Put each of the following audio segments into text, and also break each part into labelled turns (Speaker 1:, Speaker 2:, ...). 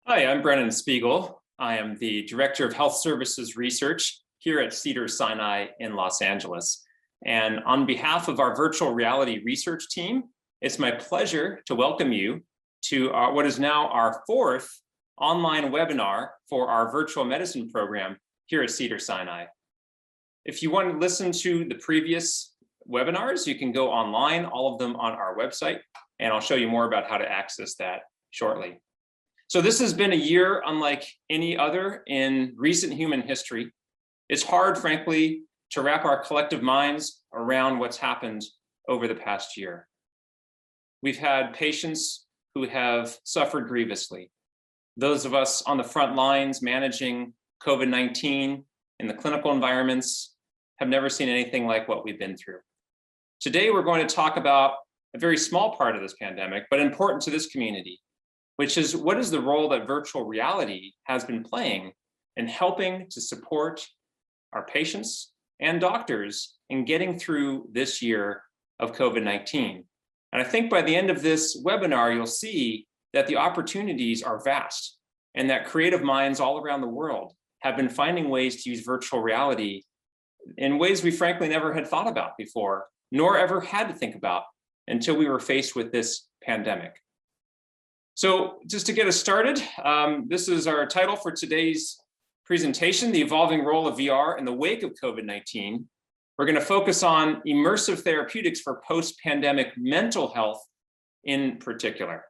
Speaker 1: Hi, I'm Brennan Spiegel. I am the Director of Health Services Research here at Cedars-Sinai in Los Angeles. And on behalf of our virtual reality research team, it's my pleasure to welcome you to what is now our fourth online webinar for our virtual medicine program here at Cedars-Sinai. If you want to listen to the previous webinars, you can go online, all of them on our website, and I'll show you more about how to access that shortly. So this has been a year unlike any other in recent human history. It's hard, frankly, to wrap our collective minds around what's happened over the past year. We've had patients who have suffered grievously. Those of us on the front lines managing COVID-19 in the clinical environments have never seen anything like what we've been through. Today, we're going to talk about a very small part of this pandemic, but important to this community, which is what is the role that virtual reality has been playing in helping to support our patients and doctors in getting through this year of COVID-19. And I think by the end of this webinar, you'll see that the opportunities are vast and that creative minds all around the world have been finding ways to use virtual reality in ways we frankly never had thought about before, nor ever had to think about until we were faced with this pandemic. So just to get us started, this is our title for today's presentation, The Evolving Role of VR in the Wake of COVID-19. We're going to focus on immersive therapeutics for post-pandemic mental health in particular.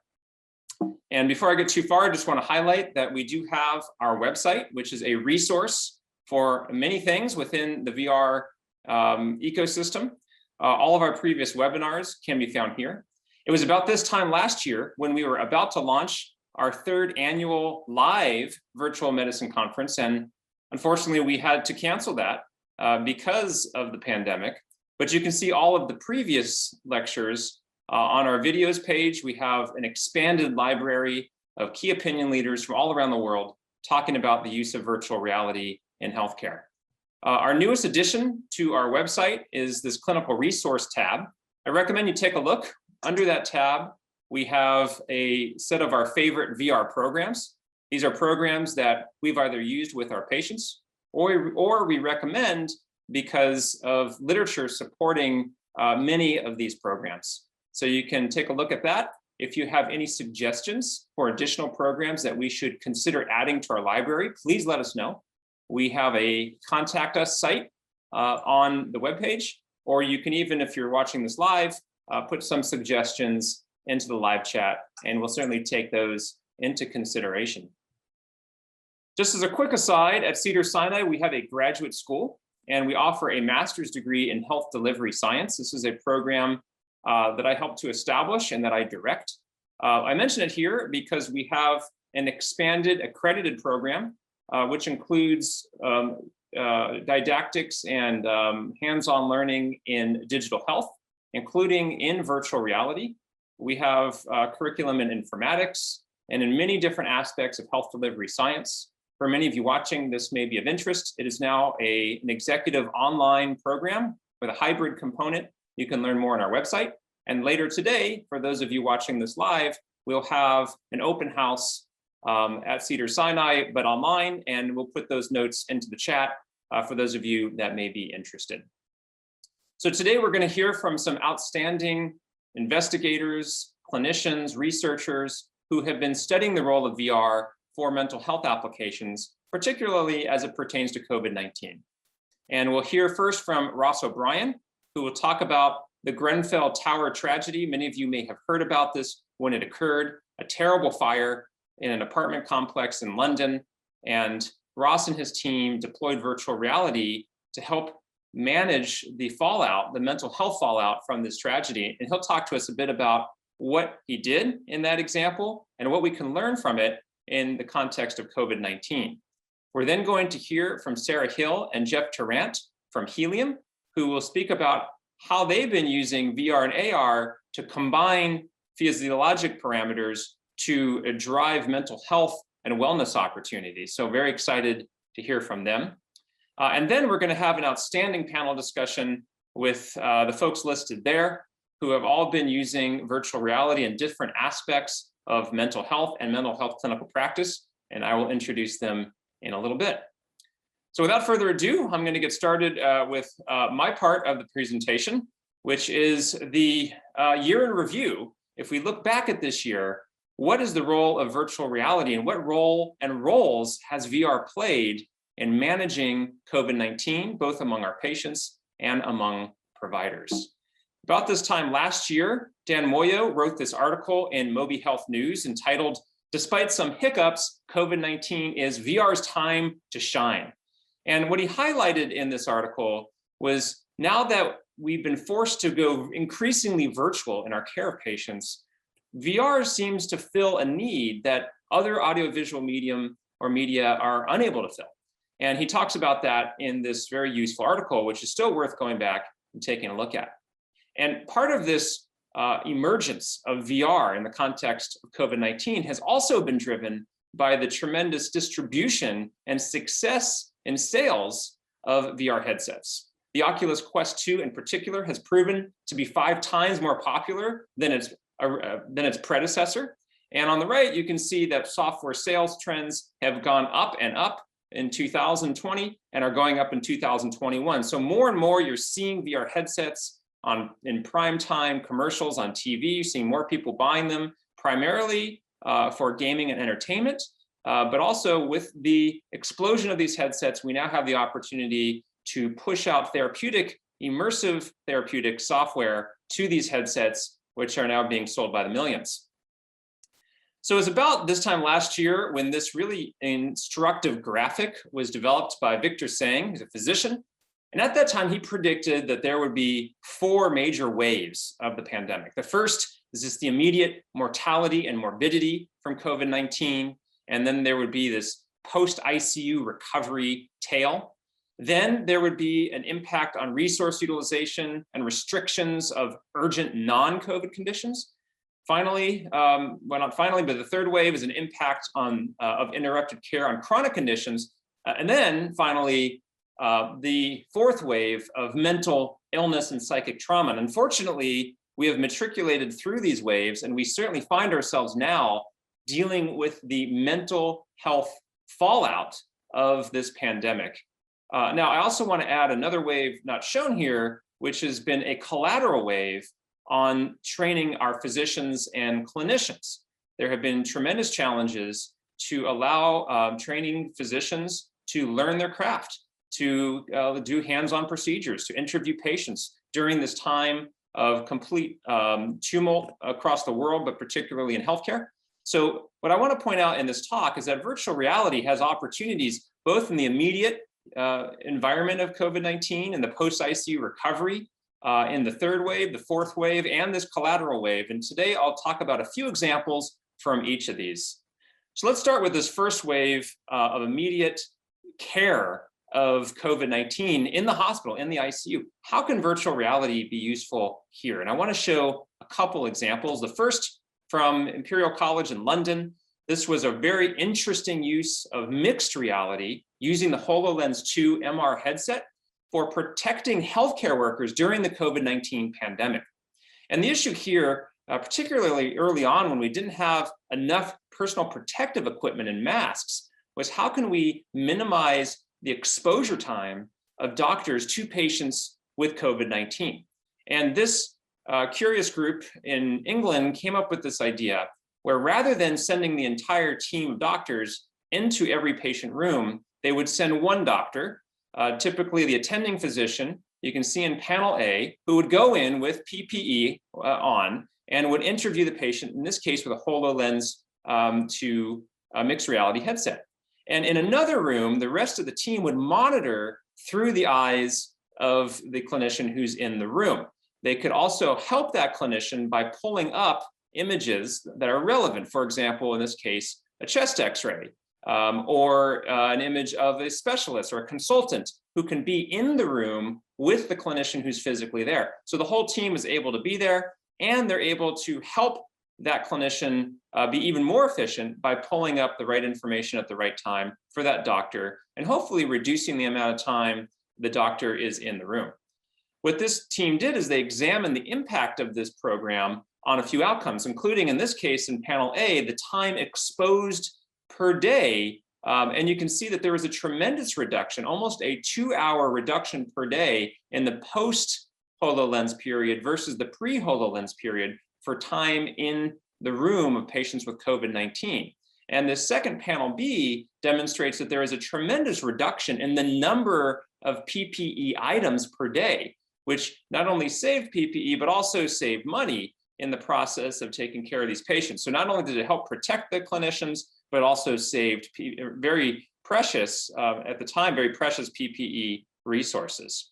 Speaker 1: And before I get too far, I just want to highlight that we do have our website, which is a resource for many things within the VR ecosystem. All of our previous webinars can be found here. It was about this time last year when we were about to launch our third annual live virtual medicine conference. And unfortunately, we had to cancel that because of the pandemic. But you can see all of the previous lectures on our videos page. We have an expanded library of key opinion leaders from all around the world talking about the use of virtual reality in healthcare. Our newest addition to our website is this clinical resource tab. I recommend you take a look. Under that tab, we have a set of our favorite VR programs. These are programs that we've either used with our patients or we recommend because of literature supporting many of these programs. So you can take a look at that. If you have any suggestions for additional programs that we should consider adding to our library, please let us know. We have a contact us site on the webpage, or you can even, if you're watching this live, put some suggestions into the live chat, and we'll certainly take those into consideration. Just as a quick aside, at Cedars-Sinai, we have a graduate school, and we offer a master's degree in health delivery science. This is a program that I helped to establish and that I direct. I mention it here because we have an expanded accredited program, which includes didactics and hands-on learning in digital health, including in virtual reality. We have curriculum in informatics and in many different aspects of health delivery science. For many of you watching, this may be of interest. It is now an executive online program with a hybrid component. You can learn more on our website. And later today, for those of you watching this live, we'll have an open house at Cedars-Sinai, but online, and we'll put those notes into the chat for those of you that may be interested. So today we're going to hear from some outstanding investigators, clinicians, researchers who have been studying the role of VR for mental health applications, particularly as it pertains to COVID-19. And we'll hear first from Ross OBrien, who will talk about the Grenfell Tower tragedy. Many of you may have heard about this when it occurred, a terrible fire in an apartment complex in London. And Ross and his team deployed virtual reality to help manage the fallout, the mental health fallout from this tragedy. And he'll talk to us a bit about what he did in that example and what we can learn from it in the context of COVID-19. We're then going to hear from Sarah Hill and Jeff Tarrant from Helium, who will speak about how they've been using VR and AR to combine physiologic parameters to drive mental health and wellness opportunities. So very excited to hear from them. And then we're going to have an outstanding panel discussion with the folks listed there, who have all been using virtual reality in different aspects of mental health and mental health clinical practice, and I will introduce them in a little bit. So without further ado, I'm going to get started with my part of the presentation, which is the year in review. If we look back at this year, what is the role of virtual reality and what role and roles has VR played in managing COVID-19, both among our patients and among providers? About this time last year, Dan Moyo wrote this article in Moby Health News entitled, "Despite some hiccups, COVID-19 is VR's time to shine." And what he highlighted in this article was, now that we've been forced to go increasingly virtual in our care of patients, VR seems to fill a need that other audiovisual medium or media are unable to fill. And he talks about that in this very useful article, which is still worth going back and taking a look at. And part of this emergence of VR in the context of COVID-19 has also been driven by the tremendous distribution and success in sales of VR headsets. The Oculus Quest 2 in particular has proven to be 5 times more popular than its predecessor. And on the right, you can see that software sales trends have gone up and up in 2020 and are going up in 2021. So more and more you're seeing VR headsets in prime time commercials on TV, seeing more people buying them primarily for gaming and entertainment. But also with the explosion of these headsets, we now have the opportunity to push out immersive therapeutic software to these headsets, which are now being sold by the millions. So it was about this time last year when this really instructive graphic was developed by Victor Sang, who's a physician. And at that time, he predicted that there would be 4 major waves of the pandemic. The first is just the immediate mortality and morbidity from COVID-19. And then there would be this post-ICU recovery tail. Then there would be an impact on resource utilization and restrictions of urgent non-COVID conditions. Finally, well, not finally, but the third wave is an impact of interrupted care on chronic conditions. And then finally, the fourth wave of mental illness and psychic trauma. And unfortunately, we have matriculated through these waves, and we certainly find ourselves now dealing with the mental health fallout of this pandemic. Now, I also want to add another wave not shown here, which has been a collateral wave on training our physicians and clinicians. There have been tremendous challenges to allow training physicians to learn their craft, to do hands-on procedures, to interview patients during this time of complete tumult across the world, but particularly in healthcare. So what I want to point out in this talk is that virtual reality has opportunities both in the immediate environment of COVID-19 and the post-ICU recovery, in the third wave, the fourth wave, and this collateral wave. And today I'll talk about a few examples from each of these. So let's start with this first wave of immediate care of COVID-19 in the hospital, in the ICU. How can virtual reality be useful here? And I want to show a couple examples. The first from Imperial College in London. This was a very interesting use of mixed reality using the HoloLens 2 MR headset for protecting healthcare workers during the COVID-19 pandemic. And the issue here, particularly early on when we didn't have enough personal protective equipment and masks, was how can we minimize the exposure time of doctors to patients with COVID-19? And this curious group in England came up with this idea where rather than sending the entire team of doctors into every patient room, they would send one doctor, typically the attending physician, you can see in panel A, who would go in with PPE on and would interview the patient, in this case with a HoloLens to a mixed reality headset. And in another room, the rest of the team would monitor through the eyes of the clinician who's in the room. They could also help that clinician by pulling up images that are relevant. For example, in this case, a chest x-ray or an image of a specialist or a consultant who can be in the room with the clinician who's physically there. So the whole team is able to be there, and they're able to help that clinician be even more efficient by pulling up the right information at the right time for that doctor, and hopefully reducing the amount of time the doctor is in the room. What this team did is they examined the impact of this program on a few outcomes, including in this case in panel A, the time exposed per day. And you can see that there was a tremendous reduction, almost a 2-hour reduction per day in the post-HoloLens period versus the pre-HoloLens period for time in the room of patients with COVID-19. And the second panel B demonstrates that there is a tremendous reduction in the number of PPE items per day, which not only saved PPE, but also saved money in the process of taking care of these patients. So not only did it help protect the clinicians, but also saved very precious, at the time, very precious PPE resources.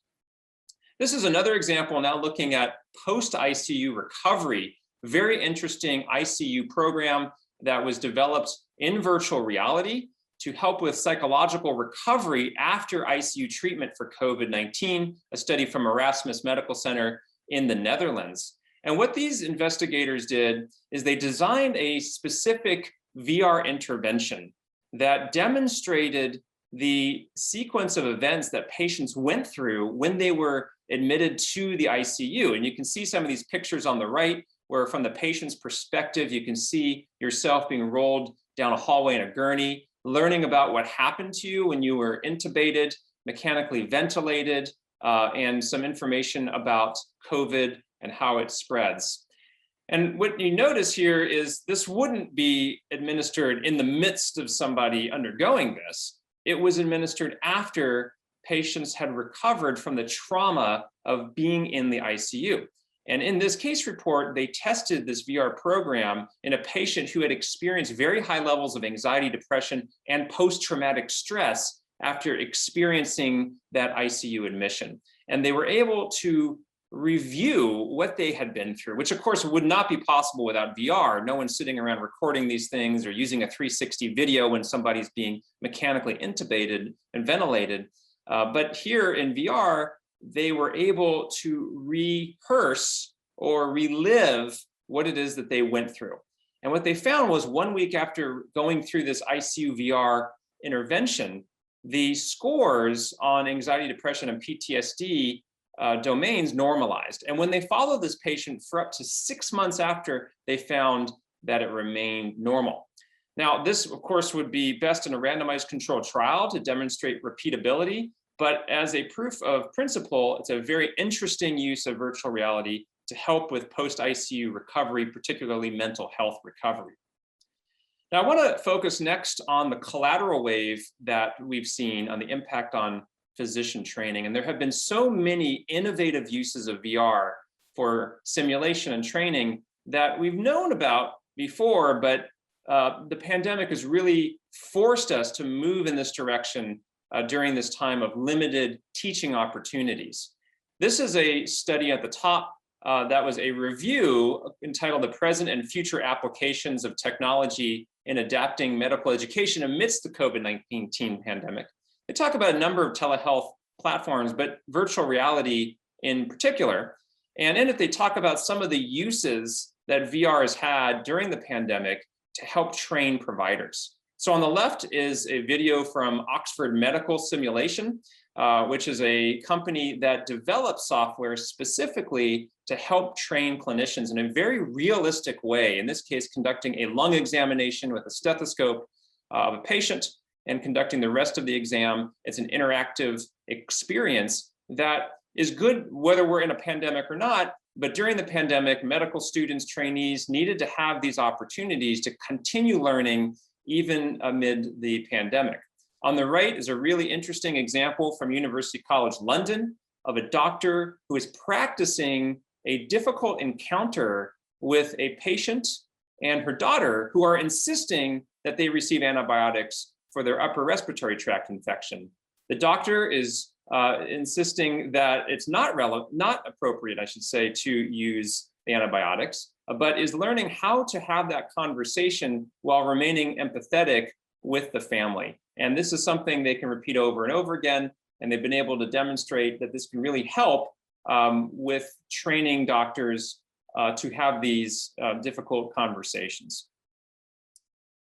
Speaker 1: This is another example now looking at post-ICU recovery, very interesting ICU program that was developed in virtual reality to help with psychological recovery after ICU treatment for COVID-19, a study from Erasmus Medical Center in the Netherlands. And what these investigators did is they designed a specific VR intervention that demonstrated the sequence of events that patients went through when they were admitted to the ICU. And you can see some of these pictures on the right, where from the patient's perspective, you can see yourself being rolled down a hallway in a gurney, learning about what happened to you when you were intubated, mechanically ventilated, and some information about COVID and how it spreads. And what you notice here is this wouldn't be administered in the midst of somebody undergoing this. It was administered after patients had recovered from the trauma of being in the ICU. And in this case report, they tested this VR program in a patient who had experienced very high levels of anxiety, depression, and post-traumatic stress after experiencing that ICU admission. And they were able to review what they had been through, which of course would not be possible without VR. No one's sitting around recording these things or using a 360 video when somebody's being mechanically intubated and ventilated. But here in VR, they were able to rehearse or relive what it is that they went through. And what they found was 1 week after going through this ICU VR intervention, the scores on anxiety, depression, and PTSD domains normalized. And when they followed this patient for up to 6 months after, they found that it remained normal. Now, this, of course, would be best in a randomized controlled trial to demonstrate repeatability. But as a proof of principle, it's a very interesting use of virtual reality to help with post-ICU recovery, particularly mental health recovery. Now, I want to focus next on the collateral wave that we've seen on the impact on physician training. And there have been so many innovative uses of VR for simulation and training that we've known about before, but the pandemic has really forced us to move in this direction during this time of limited teaching opportunities. This is a study at the top that was a review entitled The Present and Future Applications of Technology in Adapting Medical Education Amidst the COVID-19 Pandemic. They talk about a number of telehealth platforms, but virtual reality in particular. And in it, they talk about some of the uses that VR has had during the pandemic to help train providers. So on the left is a video from Oxford Medical Simulation, which is a company that develops software specifically to help train clinicians in a very realistic way. In this case, conducting a lung examination with a stethoscope of a patient and conducting the rest of the exam. It's an interactive experience that is good whether we're in a pandemic or not. But during the pandemic, medical students, trainees needed to have these opportunities to continue learning even amid the pandemic. On the right is a really interesting example from University College London of a doctor who is practicing a difficult encounter with a patient and her daughter who are insisting that they receive antibiotics for their upper respiratory tract infection. The doctor is insisting that it's not appropriate, I should say, to use the antibiotics, but is learning how to have that conversation while remaining empathetic with the family. And this is something they can repeat over and over again. And they've been able to demonstrate that this can really help with training doctors to have these difficult conversations.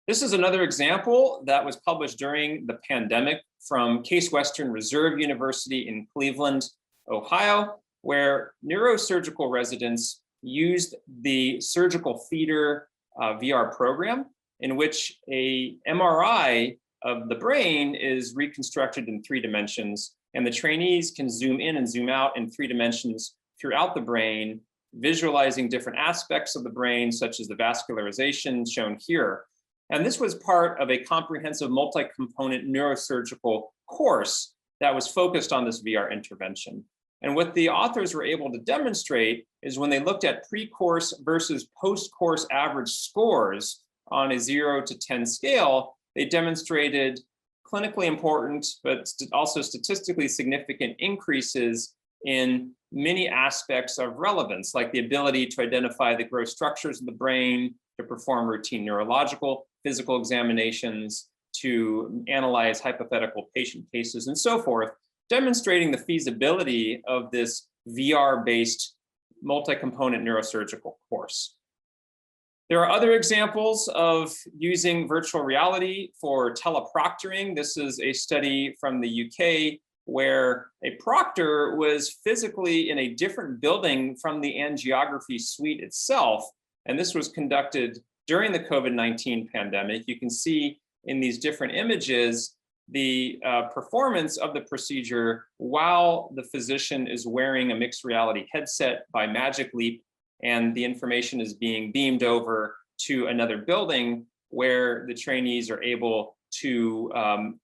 Speaker 1: This is another example that was published during the pandemic from Case Western Reserve University in Cleveland, Ohio, where neurosurgical residents used the surgical theater VR program, in which a MRI of the brain is reconstructed in 3 dimensions, and the trainees can zoom in and zoom out in 3 dimensions throughout the brain, visualizing different aspects of the brain, such as the vascularization shown here. And this was part of a comprehensive multi-component neurosurgical course that was focused on this VR intervention. And what the authors were able to demonstrate is when they looked at pre-course versus post-course average scores on a 0 to 10 scale, they demonstrated clinically important, but also statistically significant increases in many aspects of relevance, like the ability to identify the gross structures of the brain, to perform routine neurological, physical examinations, to analyze hypothetical patient cases, and so forth, demonstrating the feasibility of this VR-based multi-component neurosurgical course. There are other examples of using virtual reality for teleproctoring. This is a study from the UK where a proctor was physically in a different building from the angiography suite itself. And this was conducted during the COVID-19 pandemic. You can see in these different images the performance of the procedure while the physician is wearing a mixed reality headset by Magic Leap, and the information is being beamed over to another building where the trainees are able to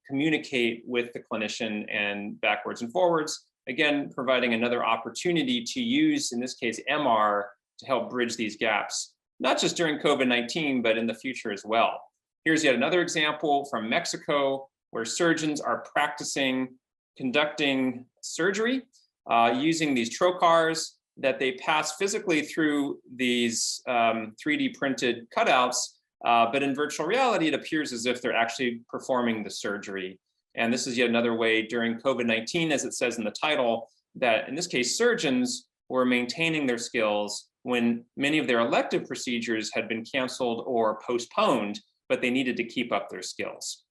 Speaker 1: communicate with the clinician and backwards and forwards, again, providing another opportunity to use, in this case, MR to help bridge these gaps, not just during COVID-19, but in the future as well. Here's yet another example from Mexico, where surgeons are practicing conducting surgery using these trocars that they pass physically through these 3D printed cutouts, but in virtual reality, it appears as if they're actually performing the surgery. And this is yet another way during COVID-19, as it says in the title, that in this case, surgeons were maintaining their skills when many of their elective procedures had been canceled or postponed, but they needed to keep up their skills.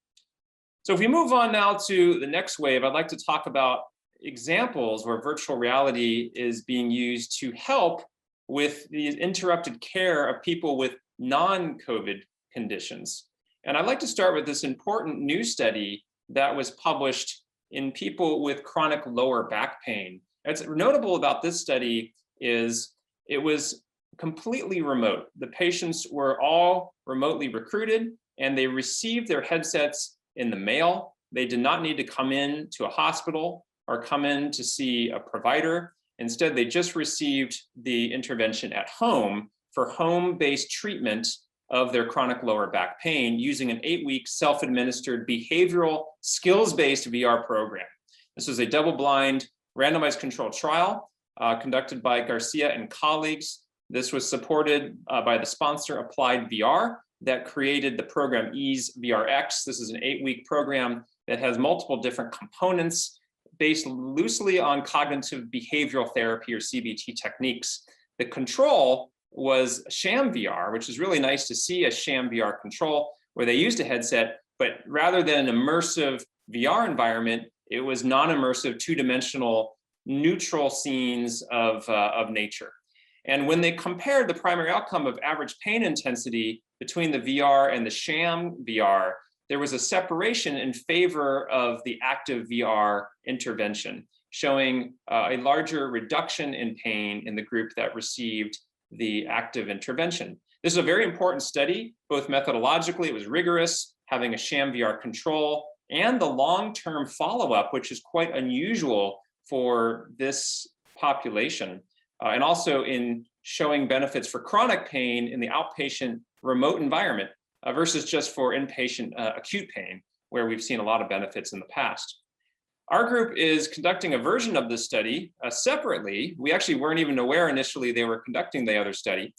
Speaker 1: So if we move on now to the next wave, I'd like to talk about examples where virtual reality is being used to help with the interrupted care of people with non-COVID conditions. And I'd like to start with this important new study that was published in people with chronic lower back pain. What's notable about this study is it was completely remote. The patients were all remotely recruited, and they received their headsets in the mail. They did not need to come in to a hospital or come in to see a provider. Instead, they just received the intervention at home for home-based treatment of their chronic lower back pain using an 8-week self-administered behavioral skills-based VR program. This was a double-blind randomized controlled trial conducted by Garcia and colleagues. This was supported by the sponsor Applied VR that created the program Ease VRX. This is an 8-week program that has multiple different components based loosely on cognitive behavioral therapy or CBT techniques. The control was sham VR, which is really nice to see a sham VR control where they used a headset, but rather than an immersive VR environment, it was non-immersive, 2-dimensional, neutral scenes of nature. And when they compared the primary outcome of average pain intensity between the VR and the sham VR, there was a separation in favor of the active VR intervention, showing a larger reduction in pain in the group that received the active intervention. This is a very important study, both methodologically, it was rigorous, having a sham VR control, and the long-term follow-up, which is quite unusual for this population, and also in showing benefits for chronic pain in the outpatient remote environment versus just for inpatient acute pain, where we've seen a lot of benefits in the past. Our group is conducting a version of this study separately. We actually weren't even aware initially they were conducting the other study.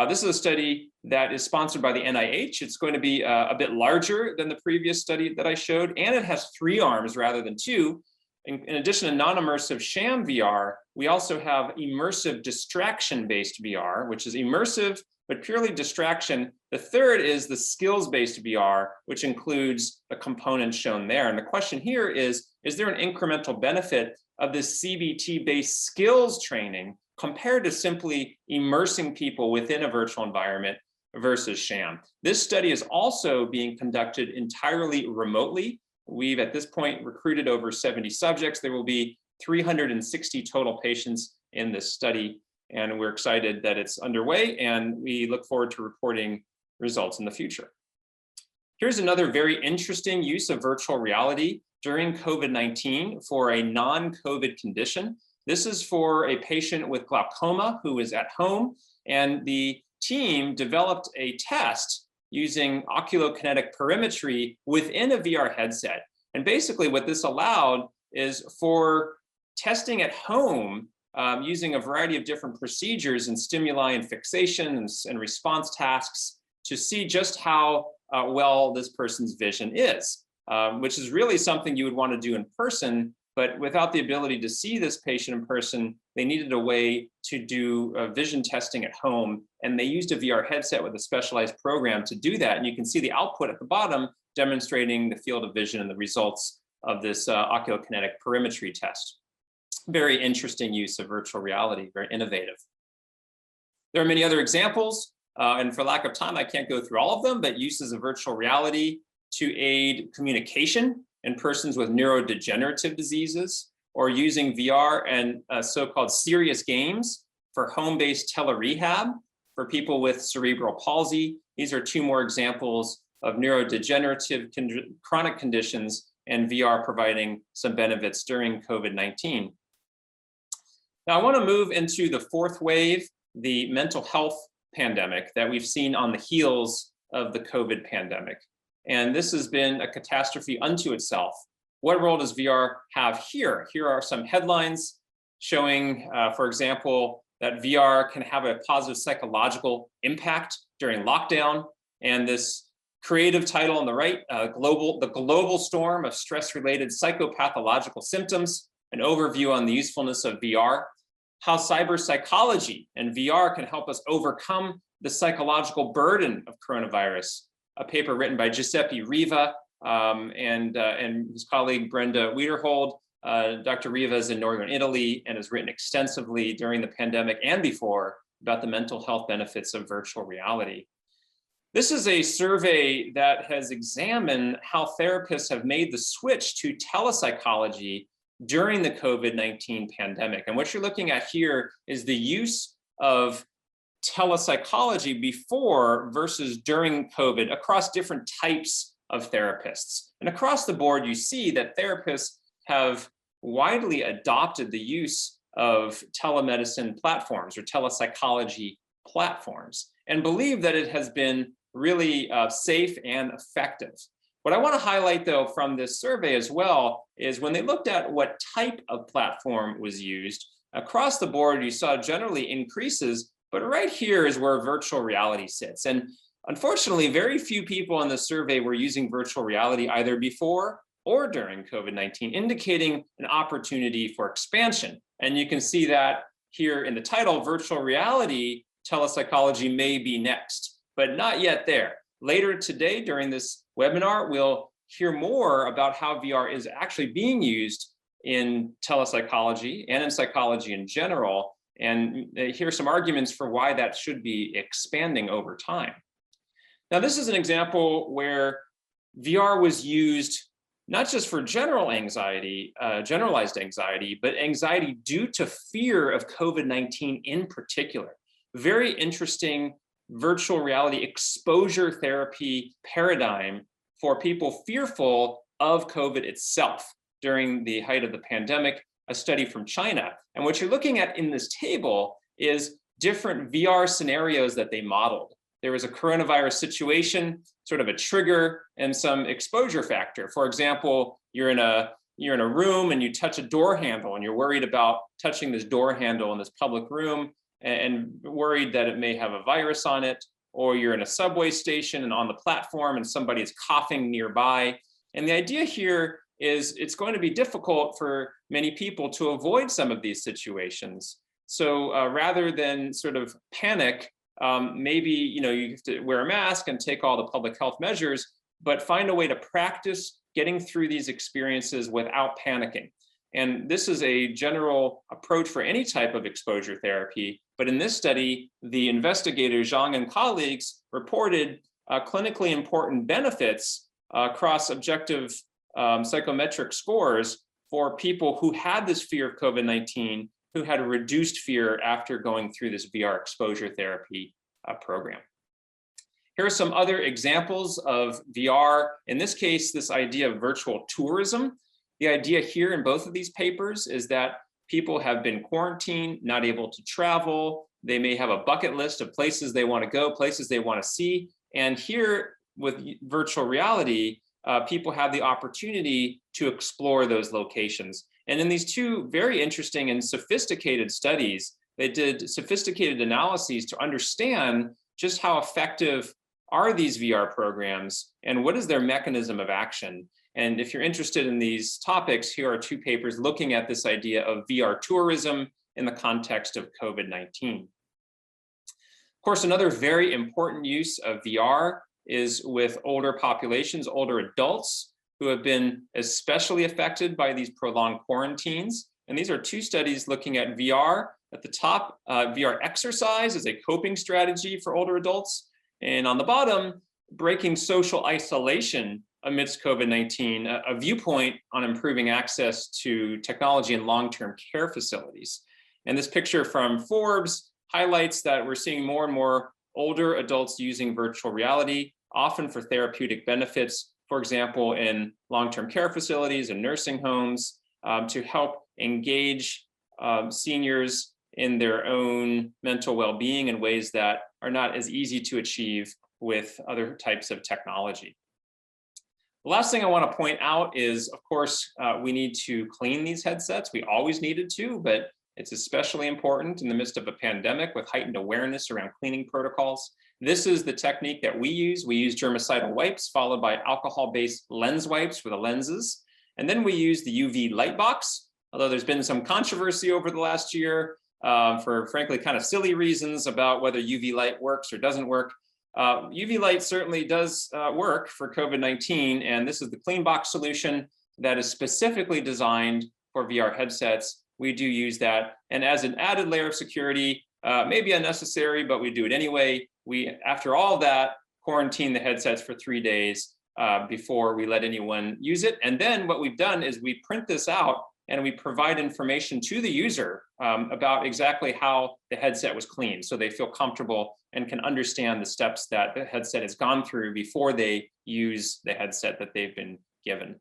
Speaker 1: This is a study that is sponsored by the NIH. It's going to be a bit larger than the previous study that I showed, and it has 3 arms rather than 2. In addition to non-immersive sham VR, we also have immersive distraction-based VR, which is immersive, but purely distraction. The third is the skills-based VR, which includes the components shown there. And the question here is there an incremental benefit of this CBT-based skills training compared to simply immersing people within a virtual environment versus sham. This study is also being conducted entirely remotely. We've at this point recruited over 70 subjects. There will be 360 total patients in this study, and we're excited that it's underway, and we look forward to reporting results in the future. Here's another very interesting use of virtual reality during COVID-19 for a non-COVID condition. This is for a patient with glaucoma who is at home, and the team developed a test using oculokinetic perimetry within a VR headset. And basically what this allowed is for testing at home using a variety of different procedures and stimuli and fixation and response tasks to see just how well this person's vision is, which is really something you would want to do in person, but without the ability to see this patient in person, they needed a way to do vision testing at home, and they used a VR headset with a specialized program to do that. And you can see the output at the bottom demonstrating the field of vision and the results of this oculokinetic perimetry test. Very interesting use of virtual reality, very innovative. There are many other examples, and for lack of time, I can't go through all of them, but uses of virtual reality to aid communication in persons with neurodegenerative diseases, or using VR and so-called serious games for home-based telerehab for people with cerebral palsy. These are two more examples of neurodegenerative chronic conditions and VR providing some benefits during COVID-19. Now I want to move into the fourth wave, the mental health pandemic that we've seen on the heels of the COVID pandemic. And this has been a catastrophe unto itself. What role does VR have here? Here are some headlines showing, for example, that VR can have a positive psychological impact during lockdown. And this creative title on the right, the global storm of stress-related psychopathological symptoms, an overview on the usefulness of VR, how cyber psychology and VR can help us overcome the psychological burden of coronavirus, a paper written by Giuseppe Riva and his colleague Brenda Wiederhold. Dr. Riva is in Northern Italy and has written extensively during the pandemic and before about the mental health benefits of virtual reality. This is a survey that has examined how therapists have made the switch to telepsychology during the COVID-19 pandemic. And what you're looking at here is the use of telepsychology before versus during COVID across different types of therapists. And across the board, you see that therapists have widely adopted the use of telemedicine platforms or telepsychology platforms and believe that it has been really safe and effective. What I want to highlight, though, from this survey as well is when they looked at what type of platform was used, across the board, you saw generally increases, but right here is where virtual reality sits. And unfortunately, very few people in the survey were using virtual reality either before or during COVID-19, indicating an opportunity for expansion. And you can see that here in the title, virtual reality telepsychology may be next, but not yet there. Later today during this webinar, we'll hear more about how VR is actually being used in telepsychology and in psychology in general, and hear some arguments for why that should be expanding over time. Now, this is an example where VR was used not just for general anxiety, generalized anxiety, but anxiety due to fear of COVID-19 in particular. Very interesting virtual reality exposure therapy paradigm for people fearful of COVID itself during the height of the pandemic, a study from China. And what you're looking at in this table is different VR scenarios that they modeled. There was a coronavirus situation, sort of a trigger, and some exposure factor. For example, you're in a room and you touch a door handle and you're worried about touching this door handle in this public room and worried that it may have a virus on it, or you're in a subway station and on the platform and somebody is coughing nearby. And the idea here is it's going to be difficult for many people to avoid some of these situations. So rather than sort of panic, maybe you have to wear a mask and take all the public health measures, but find a way to practice getting through these experiences without panicking. And this is a general approach for any type of exposure therapy. But in this study, the investigator Zhang and colleagues reported clinically important benefits across objective psychometric scores for people who had this fear of COVID-19, who had a reduced fear after going through this VR exposure therapy program. Here are some other examples of VR. In this case, this idea of virtual tourism. The idea here in both of these papers is that people have been quarantined, not able to travel. They may have a bucket list of places they want to go, places they want to see. And here with virtual reality, people have the opportunity to explore those locations. And in these two very interesting and sophisticated studies, they did sophisticated analyses to understand just how effective are these VR programs and what is their mechanism of action. And if you're interested in these topics, here are two papers looking at this idea of VR tourism in the context of COVID-19. Of course, another very important use of VR is with older populations, older adults who have been especially affected by these prolonged quarantines. And these are two studies looking at VR. At the top, VR exercise is a coping strategy for older adults. And on the bottom, breaking social isolation amidst COVID-19, a viewpoint on improving access to technology in long-term care facilities. And this picture from Forbes highlights that we're seeing more and more older adults using virtual reality, often for therapeutic benefits, for example, in long-term care facilities and nursing homes, to help engage seniors in their own mental well-being in ways that are not as easy to achieve with other types of technology. The last thing I want to point out is, of course, we need to clean these headsets. We always needed to, but it's especially important in the midst of a pandemic with heightened awareness around cleaning protocols. This is the technique that we use. We use germicidal wipes followed by alcohol-based lens wipes for the lenses. And then we use the UV light box, although there's been some controversy over the last year for frankly kind of silly reasons about whether UV light works or doesn't work. UV light certainly does work for COVID-19, and this is the clean box solution that is specifically designed for VR headsets. We do use that, and as an added layer of security, maybe unnecessary, but we do it anyway. We, after all that, quarantine the headsets for 3 days before we let anyone use it. And then what we've done is we print this out and we provide information to the user about exactly how the headset was cleaned, so they feel comfortable and can understand the steps that the headset has gone through before they use the headset that they've been given.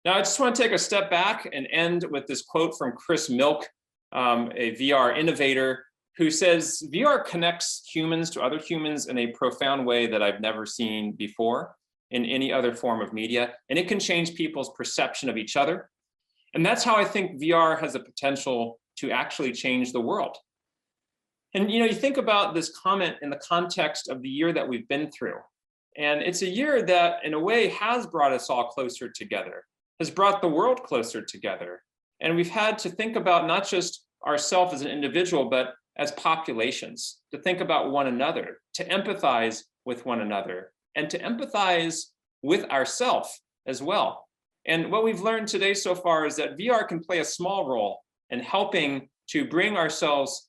Speaker 1: Now, I just want to take a step back and end with this quote from Chris Milk, a VR innovator, who says, VR connects humans to other humans in a profound way that I've never seen before in any other form of media, and it can change people's perception of each other. And that's how I think VR has the potential to actually change the world. And you think about this comment in the context of the year that we've been through. And it's a year that in a way has brought us all closer together, has brought the world closer together. And we've had to think about not just ourselves as an individual, but as populations, to think about one another, to empathize with one another, and to empathize with ourselves as well. And what we've learned today so far is that VR can play a small role in helping to bring ourselves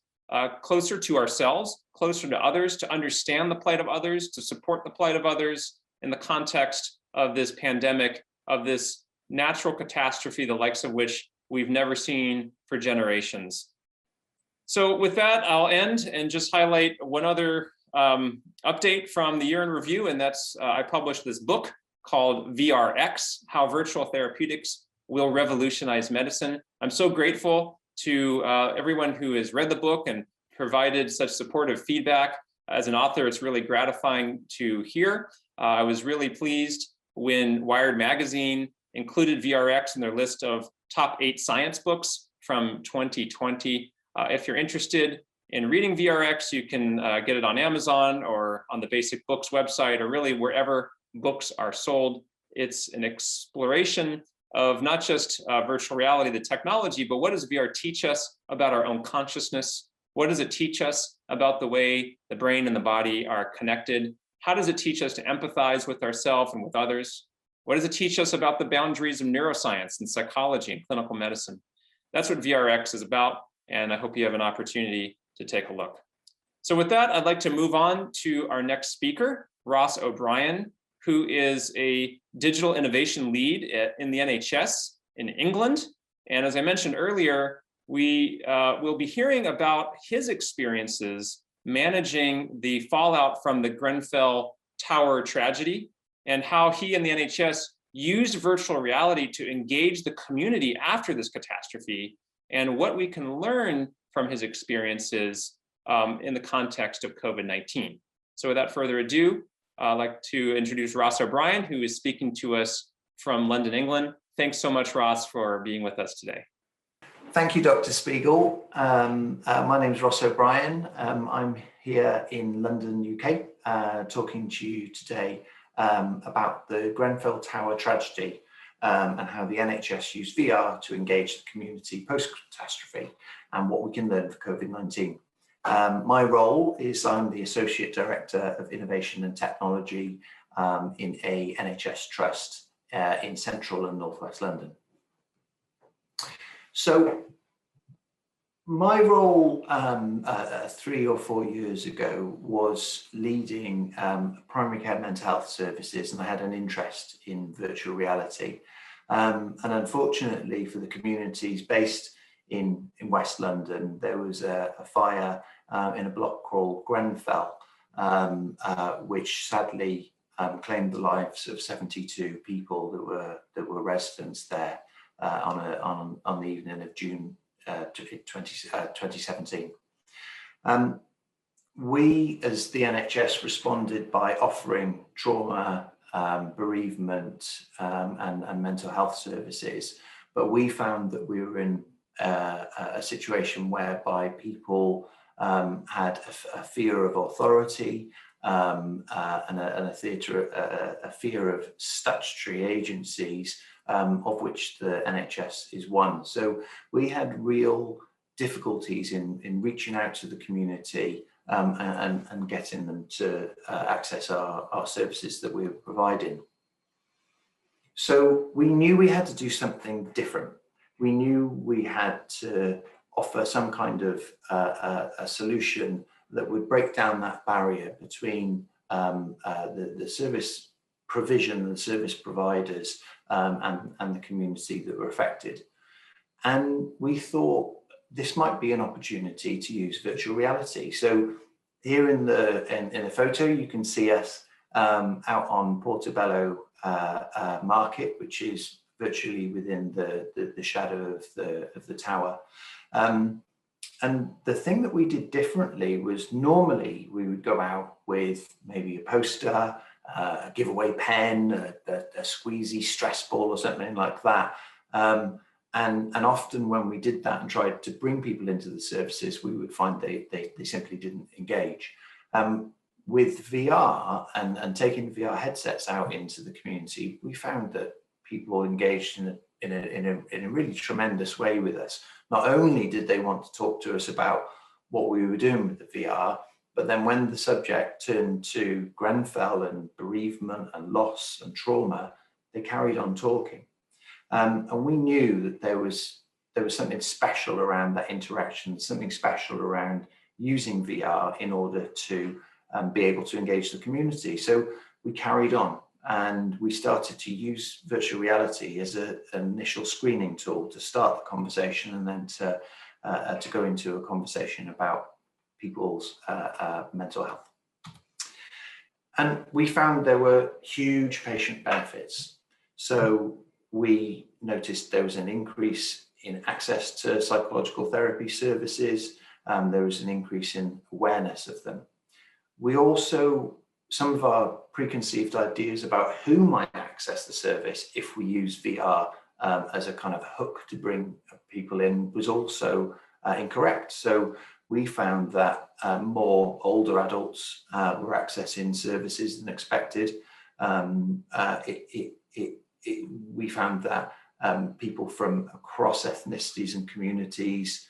Speaker 1: closer to ourselves, closer to others, to understand the plight of others, to support the plight of others in the context of this pandemic, of this natural catastrophe, the likes of which we've never seen for generations. So with that, I'll end and just highlight one other update from the year in review, and that's I published this book called VRX, How Virtual Therapeutics Will Revolutionize Medicine. I'm so grateful to everyone who has read the book and provided such supportive feedback. As an author, it's really gratifying to hear. I was really pleased when Wired Magazine included VRX in their list of top 8 science books from 2020. If you're interested in reading VRX, you can get it on Amazon or on the Basic Books website, or really wherever books are sold. It's an exploration of not just virtual reality, the technology, but what does VR teach us about our own consciousness? What does it teach us about the way the brain and the body are connected? How does it teach us to empathize with ourselves and with others? What does it teach us about the boundaries of neuroscience and psychology and clinical medicine? That's what VRX is about, and I hope you have an opportunity to take a look. So with that, I'd like to move on to our next speaker, Ross OBrien, who is a digital innovation lead in the NHS in England. And as I mentioned earlier, we will be hearing about his experiences managing the fallout from the Grenfell Tower tragedy and how he and the NHS used virtual reality to engage the community after this catastrophe and what we can learn from his experiences in the context of COVID-19. So without further ado, I'd like to introduce Ross OBrien, who is speaking to us from London, England. Thanks so much, Ross, for being with us today.
Speaker 2: Thank you, Dr. Spiegel. My name is Ross OBrien. I'm here in London, UK, talking to you today about the Grenfell Tower tragedy and how the NHS used VR to engage the community post-catastrophe and what we can learn for COVID-19. My role is I'm the Associate Director of Innovation and Technology in a NHS trust in central and northwest London. So my role 3 or 4 years ago was leading primary care mental health services, and I had an interest in virtual reality. And unfortunately for the communities based in West London, there was a fire in a block called Grenfell, which sadly claimed the lives of 72 people that were residents there on the evening of June 2017. We, as the NHS, responded by offering trauma, bereavement, and mental health services, but we found that we were in a situation whereby people had a fear of authority and a fear of statutory agencies, of which the NHS is one. So we had real difficulties in reaching out to the community and getting them to access our services that we were providing. So we knew we had to do something different. We knew we had to offer some kind of a solution that would break down that barrier between the service provision and service providers and the community that were affected. And we thought this might be an opportunity to use virtual reality. So here in the photo, you can see us out on Portobello Market, which is virtually within the shadow of the tower. And the thing that we did differently was normally we would go out with maybe a poster, a giveaway pen, a squeezy stress ball or something like that. And often when we did that and tried to bring people into the services, we would find they simply didn't engage. With VR and taking VR headsets out into the community, we found that people engaged in a really tremendous way with us. Not only did they want to talk to us about what we were doing with the VR, but then when the subject turned to Grenfell and bereavement and loss and trauma, they carried on talking. And we knew that there was something special around that interaction, something special around using VR in order to be able to engage the community. So we carried on and we started to use virtual reality as an initial screening tool to start the conversation and then to go into a conversation about people's mental health. And we found there were huge patient benefits. So we noticed there was an increase in access to psychological therapy services. There was an increase in awareness of them. We also, some of our preconceived ideas about who might access the service if we use VR as a kind of hook to bring people in was also incorrect. So we found that more older adults were accessing services than expected. We found that people from across ethnicities and communities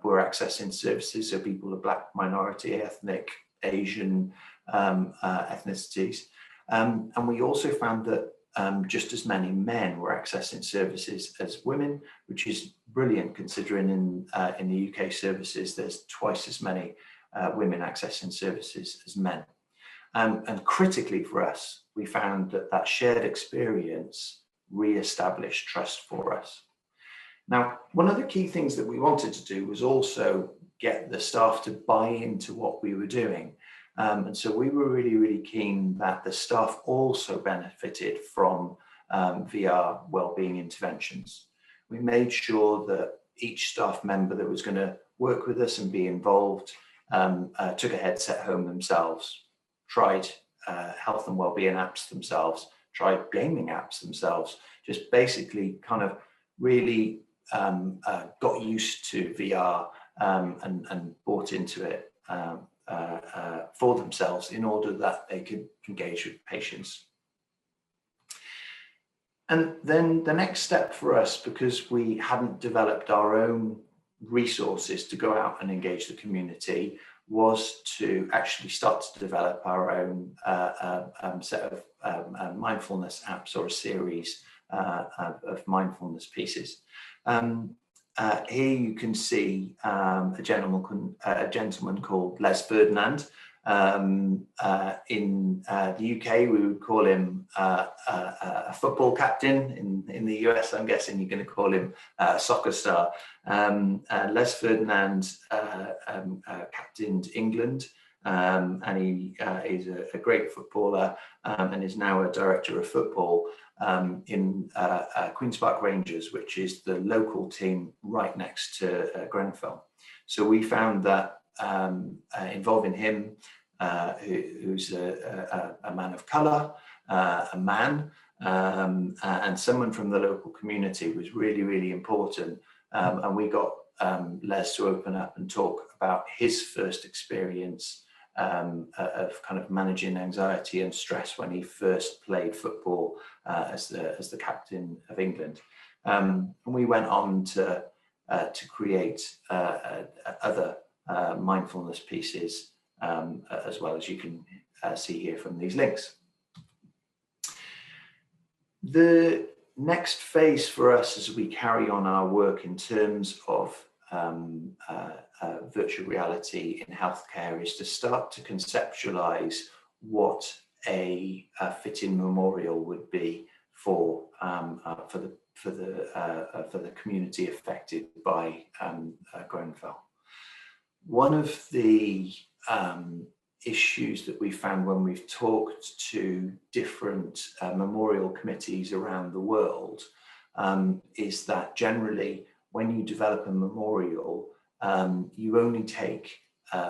Speaker 2: were accessing services, so people of Black, minority, ethnic, Asian ethnicities. And we also found that just as many men were accessing services as women, which is brilliant considering in the UK services there's twice as many women accessing services as men. And critically for us, we found that shared experience re-established trust for us. Now, one of the key things that we wanted to do was also get the staff to buy into what we were doing. And so we were really, really keen that the staff also benefited from VR wellbeing interventions. We made sure that each staff member that was going to work with us and be involved took a headset home themselves, tried health and wellbeing apps themselves, tried gaming apps themselves, just basically kind of really got used to VR and bought into it for themselves in order that they could engage with patients. And then the next step for us, because we hadn't developed our own resources to go out and engage the community, was to actually start to develop our own set of mindfulness apps, or a series of mindfulness pieces. Here you can see a gentleman called Les Ferdinand. In the UK, we would call him a football captain. In the US, I'm guessing you're going to call him a soccer star. Les Ferdinand captained England, and he is a great footballer and is now a director of football in Queen's Park Rangers, which is the local team right next to Grenfell. So we found that involving him, who's a man of colour, a man, and someone from the local community was really, really important. And we got Les to open up and talk about his first experience of kind of managing anxiety and stress when he first played football as the captain of England. And we went on to create other mindfulness pieces, as well, as you can see here from these links. The next phase for us as we carry on our work in terms of virtual reality in healthcare is to start to conceptualize what a fitting memorial would be for the community affected by Grenfell. One of the issues that we found when we've talked to different memorial committees around the world is that generally when you develop a memorial, you only take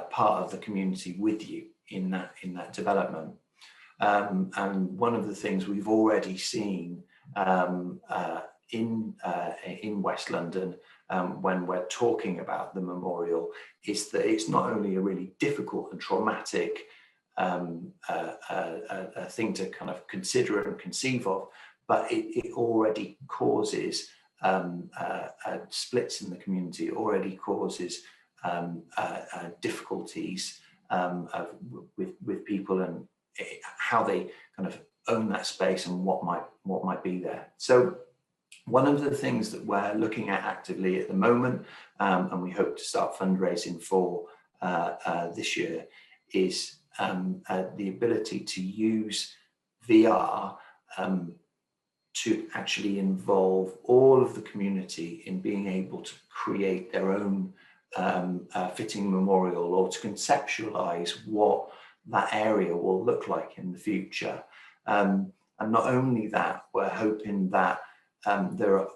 Speaker 2: part of the community with you in that development. And one of the things we've already seen in West London when we're talking about the memorial is that it's not only a really difficult and traumatic a thing to kind of consider and conceive of, but it already causes splits in the community. It already causes difficulties with people and how they kind of own that space and what might be there. So one of the things that we're looking at actively at the moment, and we hope to start fundraising for this year, is the ability to use VR to actually involve all of the community in being able to create their own fitting memorial, or to conceptualize what that area will look like in the future. And not only that, we're hoping that there are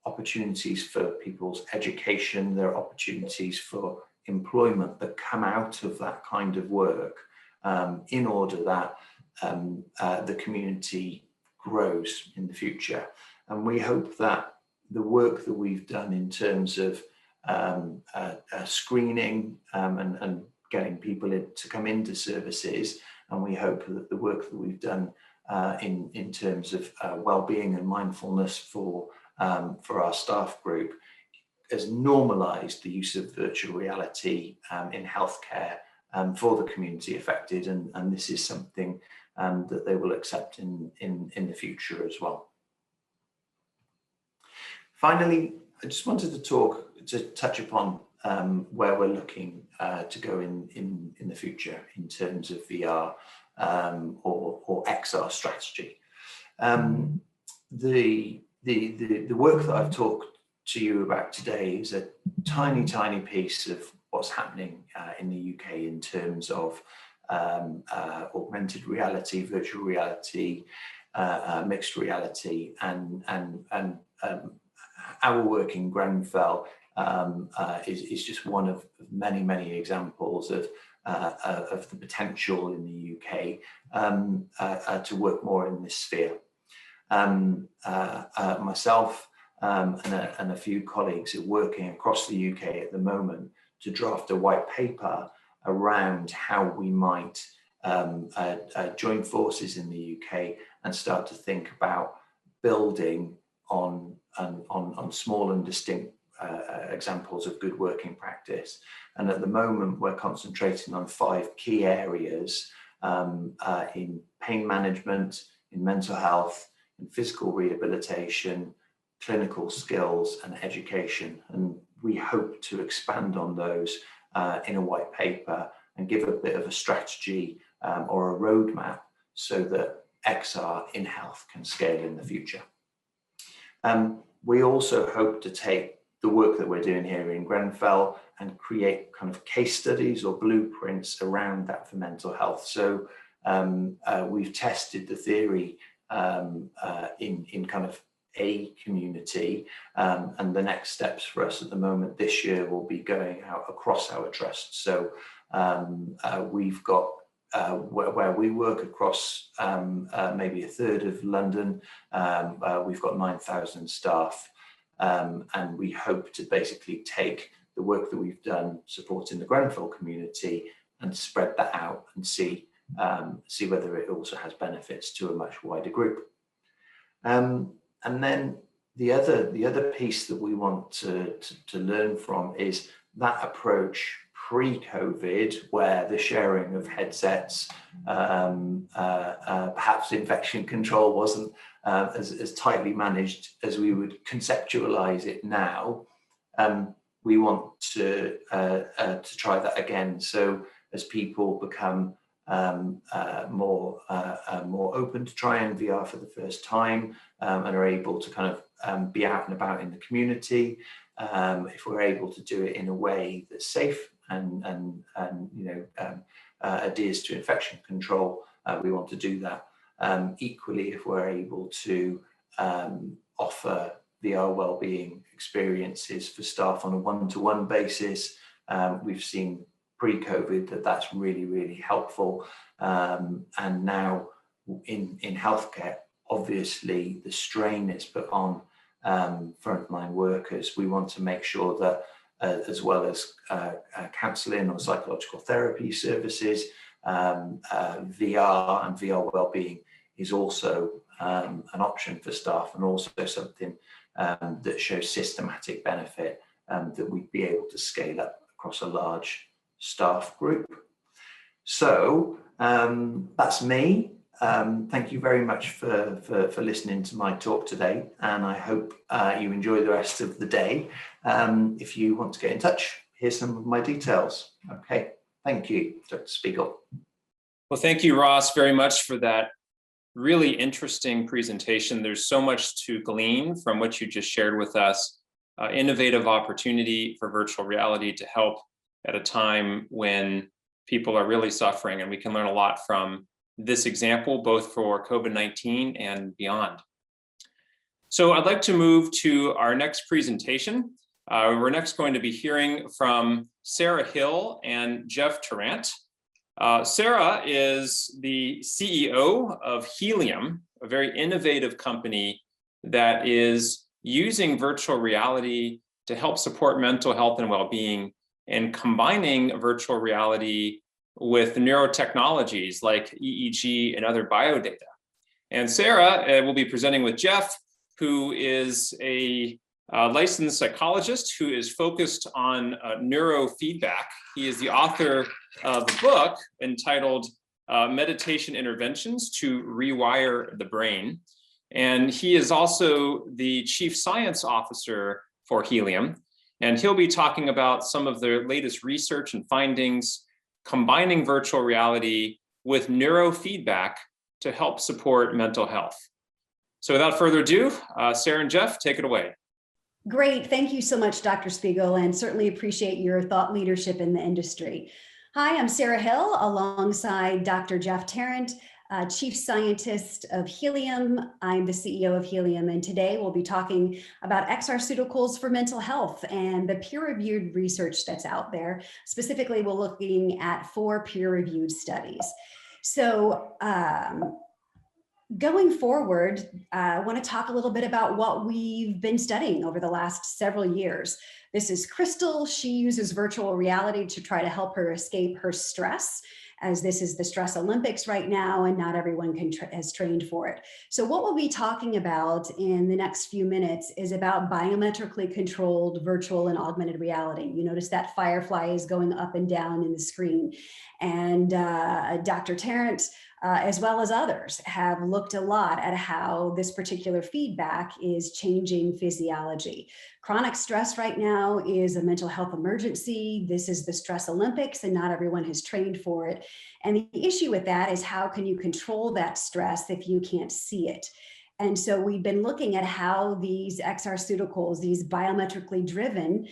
Speaker 2: opportunities for people's education, there are opportunities for employment that come out of that kind of work, in order that the community grows in the future. And we hope that the work that we've done in terms of screening and getting people to come into services, and we hope that the work that we've done in terms of well-being and mindfulness for our staff group has normalized the use of virtual reality in healthcare for the community affected, and this is something that they will accept in the future as well. Finally, I just wanted to touch upon where we're looking to go in the future in terms of VR or XR strategy. The work that I've talked to you about today is a tiny piece of what's happening in the UK in terms of augmented reality, virtual reality, mixed reality, and our work in Grenfell is just one of many examples of the potential in the UK to work more in this sphere. Myself and a few colleagues are working across the UK at the moment to draft a white paper around how we might join forces in the UK and start to think about building on small and distinct examples of good working practice. And at the moment, we're concentrating on 5 key areas in pain management, in mental health, in physical rehabilitation, clinical skills, and education. And we hope to expand on those in a white paper and give a bit of a strategy or a roadmap so that XR in health can scale in the future. We also hope to take the work that we're doing here in Grenfell and create kind of case studies or blueprints around that for mental health. So we've tested the theory in kind of a community, and the next steps for us at the moment this year will be going out across our trust. So we've got where we work across maybe a third of London, we've got 9,000 staff, and we hope to basically take the work that we've done supporting the Grenfell community and spread that out and see whether it also has benefits to a much wider group. And then the other piece that we want to learn from is that approach pre-COVID, where the sharing of headsets, perhaps infection control wasn't as tightly managed as we would conceptualize it now. We want to try that again. So as people become more open to trying VR for the first time and are able to kind of be out and about in the community, if we're able to do it in a way that's safe and adheres to infection control, we want to do that. Equally, if we're able to offer VR wellbeing experiences for staff on a one-to-one basis, we've seen pre-COVID that's really helpful. And now in healthcare, obviously the strain is put on frontline workers. We want to make sure that as well as counselling or psychological therapy services, VR and VR wellbeing is also an option for staff, and also something that shows systematic benefit that we'd be able to scale up across a large staff group. So that's me. Thank you very much for listening to my talk today, and I hope you enjoy the rest of the day. If you want to get in touch, here's some of my details. Okay, thank you, Dr. Spiegel.
Speaker 1: Well, thank you, Ross, very much for that really interesting presentation. There's so much to glean from what you just shared with us. Innovative opportunity for virtual reality to help at a time when people are really suffering, and we can learn a lot from this example, both for COVID-19 and beyond. So I'd like to move to our next presentation. We're next going to be hearing from Sarah Hill and Jeff Tarrant. Sarah is the CEO of Helium, a very innovative company that is using virtual reality to help support mental health and well-being, and combining virtual reality with neurotechnologies like EEG and other biodata. And Sarah will be presenting with Jeff, who is a licensed psychologist who is focused on neurofeedback. He is the author of a book entitled meditation interventions to rewire the brain. And he is also the chief science officer for Helium. And he'll be talking about some of the latest research and findings, combining virtual reality with neurofeedback to help support mental health. So without further ado, Sarah and Jeff, take it away.
Speaker 3: Great. Thank you so much, Dr. Spiegel, and certainly appreciate your thought leadership in the industry. Hi, I'm Sarah Hill, alongside Dr. Jeff Tarrant, Chief Scientist of Helium. I'm the CEO of Helium, and today we'll be talking about exarceuticals for mental health and the peer-reviewed research that's out there. Specifically, we're looking at 4 peer-reviewed studies. So, going forward, I want to talk a little bit about what we've been studying over the last several years. This is Crystal. She uses virtual reality to try to help her escape her stress, as this is the Stress Olympics right now, and not everyone has trained for it. So what we'll be talking about in the next few minutes is about biometrically controlled virtual and augmented reality. You notice that firefly is going up and down in the screen. And Dr. Tarrant, as well as others, have looked a lot at how this particular feedback is changing physiology. Chronic stress right now is a mental health emergency. This is the Stress Olympics, and not everyone has trained for it. And the issue with that is, how can you control that stress if you can't see it? And so we've been looking at how these exarceuticals, these biometrically driven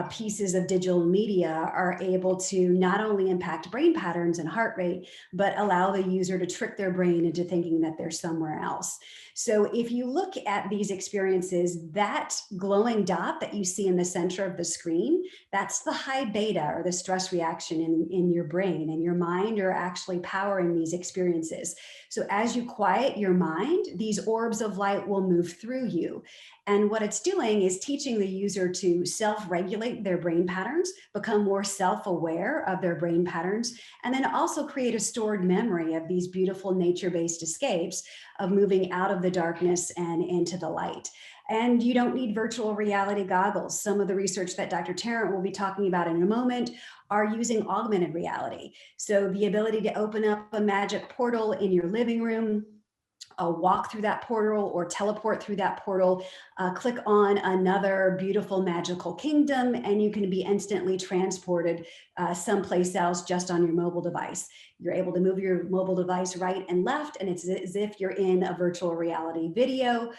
Speaker 3: pieces of digital media, are able to not only impact brain patterns and heart rate, but allow the user to trick their brain into thinking that they're somewhere else. So if you look at these experiences, that glowing dot that you see in the center of the screen, that's the high beta, or the stress reaction in your brain, and your mind are actually powering these experiences. So as you quiet your mind, these orbs of light will move through you. And what it's doing is teaching the user to self-regulate their brain patterns, become more self-aware of their brain patterns, and then also create a stored memory of these beautiful nature-based escapes of moving out of the darkness and into the light. And you don't need virtual reality goggles. Some of the research that Dr. Tarrant will be talking about in a moment are using augmented reality. So the ability to open up a magic portal in your living room, walk through that portal or teleport through that portal, click on another beautiful magical kingdom, and you can be instantly transported someplace else just on your mobile device. You're able to move your mobile device right and left, and it's as if you're in a virtual reality video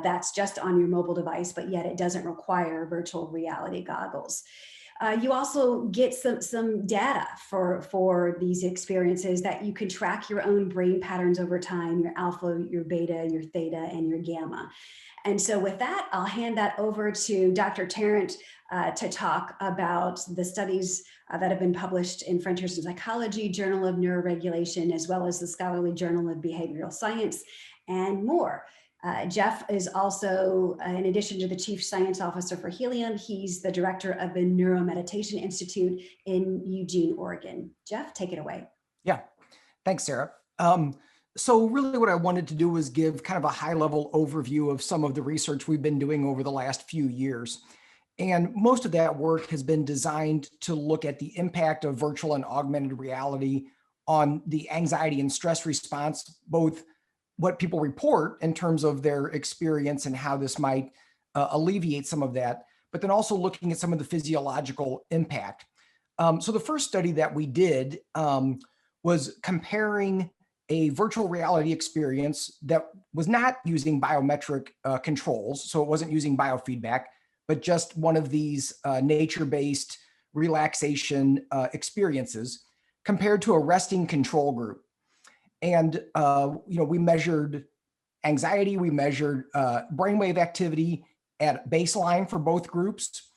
Speaker 3: that's just on your mobile device, but yet it doesn't require virtual reality goggles. You also get some data for these experiences, that you can track your own brain patterns over time, your alpha, your beta, your theta, and your gamma. And so with that, I'll hand that over to Dr. Tarrant to talk about the studies that have been published in Frontiers in Psychology, Journal of Neuroregulation, as well as the Scholarly Journal of Behavioral Science, and more. Jeff is also, in addition to the Chief Science Officer for Helium, he's the director of the Neuromeditation Institute in Eugene, Oregon. Jeff, take it away.
Speaker 4: Yeah, thanks, Sarah. So really what I wanted to do was give kind of a high-level overview of some of the research we've been doing over the last few years. And most of that work has been designed to look at the impact of virtual and augmented reality on the anxiety and stress response, both what people report in terms of their experience and how this might alleviate some of that, but then also looking at some of the physiological impact. So the first study that we did was comparing a virtual reality experience that was not using biometric controls, so it wasn't using biofeedback, but just one of these nature-based relaxation experiences, compared to a resting control group. And we measured anxiety, we measured brainwave activity at baseline for both groups,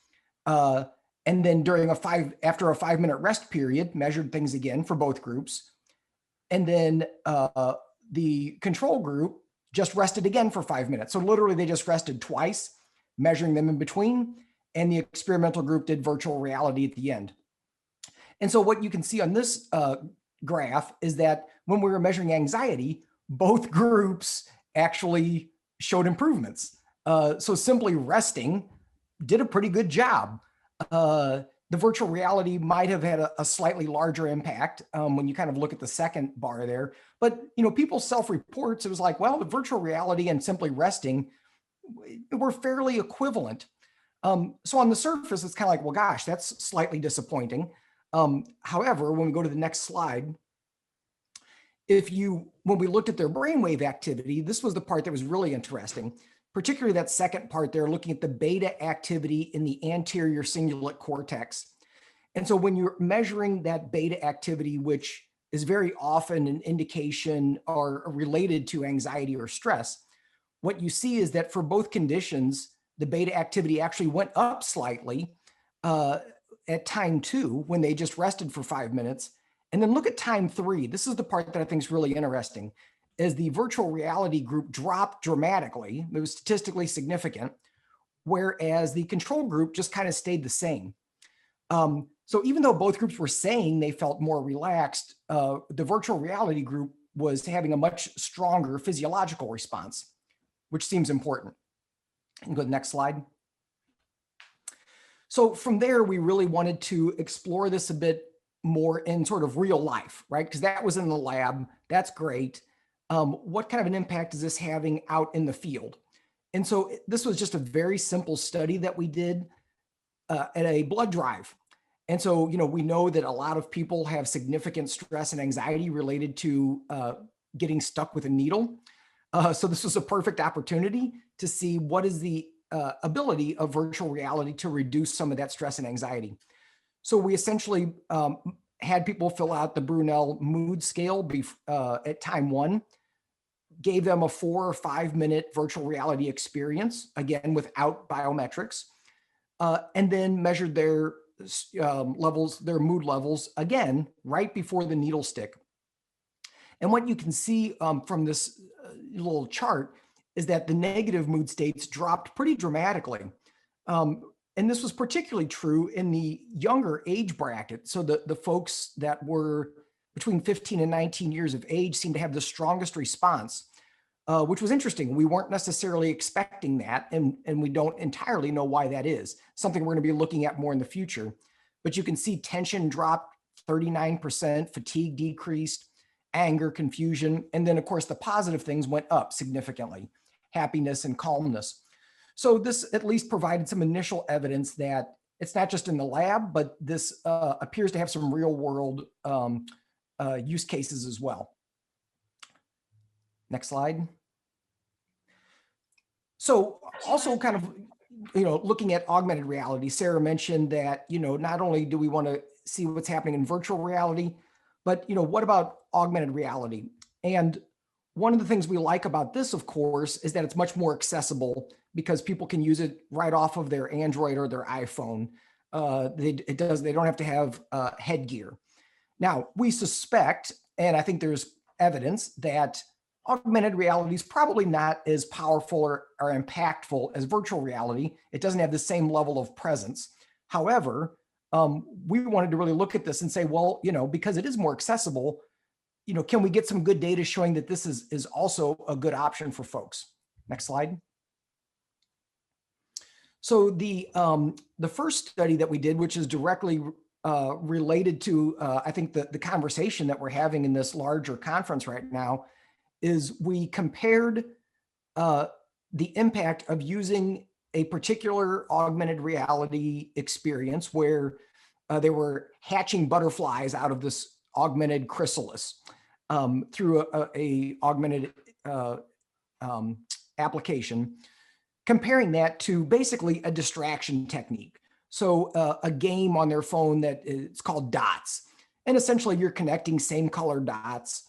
Speaker 4: and then during after a 5-minute rest period, measured things again for both groups. And then the control group just rested again for 5 minutes. So literally they just rested twice, measuring them in between, and the experimental group did virtual reality at the end. And so what you can see on this graph is that when we were measuring anxiety, both groups actually showed improvements. So simply resting did a pretty good job. the virtual reality might have had a slightly larger impact when you kind of look at the second bar there. But, people's self-reports, it was like, well, the virtual reality and simply resting were fairly equivalent. So on the surface, it's kind of like, well, gosh, that's slightly disappointing. However, when we go to the next slide, when we looked at their brainwave activity, this was the part that was really interesting, particularly that second part there, looking at the beta activity in the anterior cingulate cortex. And so when you're measuring that beta activity, which is very often an indication or related to anxiety or stress, what you see is that for both conditions, the beta activity actually went up slightly at time 2 when they just rested for 5 minutes. And then look at time 3. This is the part that I think is really interesting. As the virtual reality group dropped dramatically, it was statistically significant, whereas the control group just kind of stayed the same. So even though both groups were saying they felt more relaxed, the virtual reality group was having a much stronger physiological response, which seems important. And go to the next slide. So from there, we really wanted to explore this a bit more in sort of real life, right? Because that was in the lab. That's great. What kind of an impact is this having out in the field? And so this was just a very simple study that we did at a blood drive. And so, we know that a lot of people have significant stress and anxiety related to getting stuck with a needle. So this was a perfect opportunity to see what is the ability of virtual reality to reduce some of that stress and anxiety. So we essentially had people fill out the Brunel mood scale at time 1, gave them a 4 or 5 minute virtual reality experience, again, without biometrics, and then measured their their mood levels, again, right before the needle stick. And what you can see from this little chart is that the negative mood states dropped pretty dramatically. And this was particularly true in the younger age bracket. So the folks that were between 15 and 19 years of age seemed to have the strongest response, which was interesting. We weren't necessarily expecting that, and we don't entirely know why that is. Something we're going to be looking at more in the future. But you can see tension dropped 39%, fatigue decreased, anger, confusion, and then, of course, the positive things went up significantly, happiness and calmness. So this at least provided some initial evidence that it's not just in the lab, but this appears to have some real world use cases as well. Next slide. So also kind of, looking at augmented reality, Sarah mentioned that, not only do we want to see what's happening in virtual reality, but, what about augmented reality? And one of the things we like about this, of course, is that it's much more accessible because people can use it right off of their Android or their iPhone. They don't have to have headgear. Now, we suspect, and I think there's evidence that augmented reality is probably not as powerful or impactful as virtual reality. It doesn't have the same level of presence. However, we wanted to really look at this and say, well, because it is more accessible, can we get some good data showing that this is also a good option for folks? Next slide. So the first study that we did, which is directly related to, I think, the conversation that we're having in this larger conference right now, is we compared the impact of using a particular augmented reality experience where they were hatching butterflies out of this augmented chrysalis through a augmented application, comparing that to basically a distraction technique. So a game on their phone that it's called Dots. And essentially you're connecting same color dots,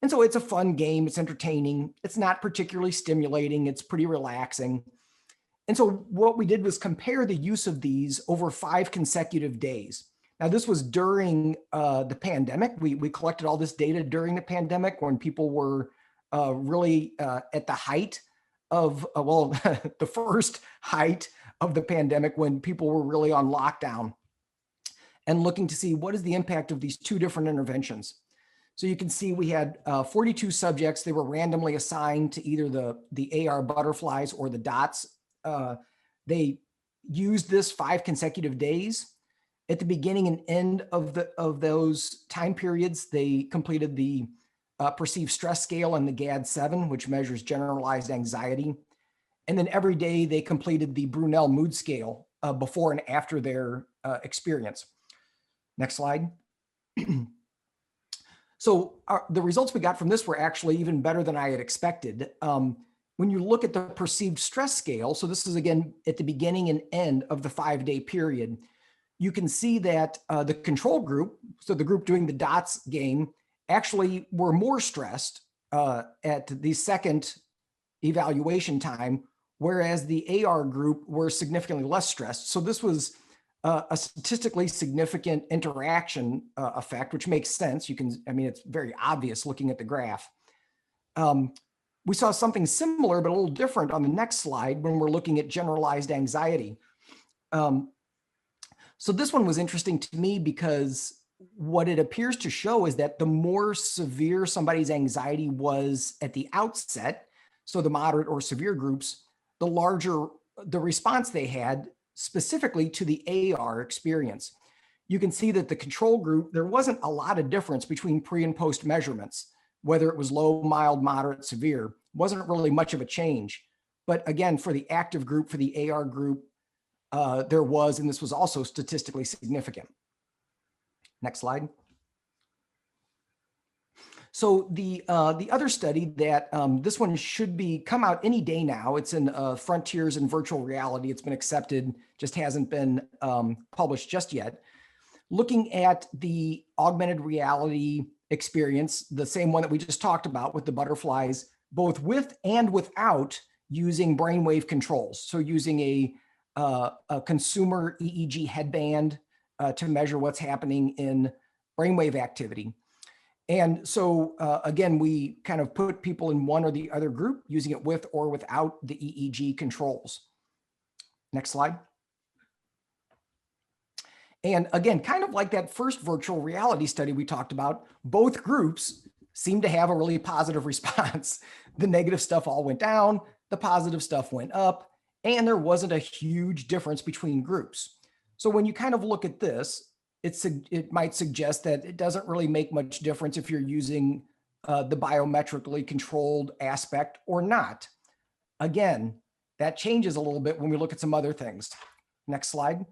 Speaker 4: and so it's a fun game, it's entertaining, it's not particularly stimulating, it's pretty relaxing. And so what we did was compare the use of these over 5 consecutive days. Now this was during the pandemic. We collected all this data during the pandemic when people were really at the height of, the first height of the pandemic, when people were really on lockdown, and looking to see what is the impact of these 2 different interventions. So you can see we had 42 subjects. They were randomly assigned to either the AR butterflies or the dots. They used this 5 consecutive days. At the beginning and end of those time periods, they completed the perceived stress scale and the GAD-7, which measures generalized anxiety. And then every day they completed the Brunel mood scale before and after their experience. Next slide. So the results we got from this were actually even better than I had expected. When you look at the perceived stress scale, so this is again at the beginning and end of the 5-day period, you can see that the control group, so the group doing the dots game, actually were more stressed at the second evaluation time, whereas the AR group were significantly less stressed. So this was a statistically significant interaction effect, which makes sense. You can, I mean, it's very obvious looking at the graph. We saw something similar, but a little different on the next slide when we're looking at generalized anxiety. So this one was interesting to me because what it appears to show is that the more severe somebody's anxiety was at the outset, so the moderate or severe groups, the larger the response they had specifically to the AR experience. You can see that the control group, there wasn't a lot of difference between pre and post measurements, whether it was low, mild, moderate, severe, wasn't really much of a change. But again, for the active group, for the AR group, there was, and this was also statistically significant. Next slide. So the other study that this one should be come out any day now. It's in Frontiers in Virtual Reality. It's been accepted, just hasn't been published just yet. Looking at the augmented reality experience, the same one that we just talked about with the butterflies, both with and without using brainwave controls. So using a consumer EEG headband to measure what's happening in brainwave activity. And so again, we kind of put people in one or the other group using it with or without the EEG controls. Next slide. And again, kind of like that first virtual reality study we talked about, both groups seem to have a really positive response. The negative stuff all went down, the positive stuff went up, and there wasn't a huge difference between groups. So when you kind of look at this, it might suggest that it doesn't really make much difference if you're using the biometrically controlled aspect or not. Again, that changes a little bit when we look at some other things. Next slide.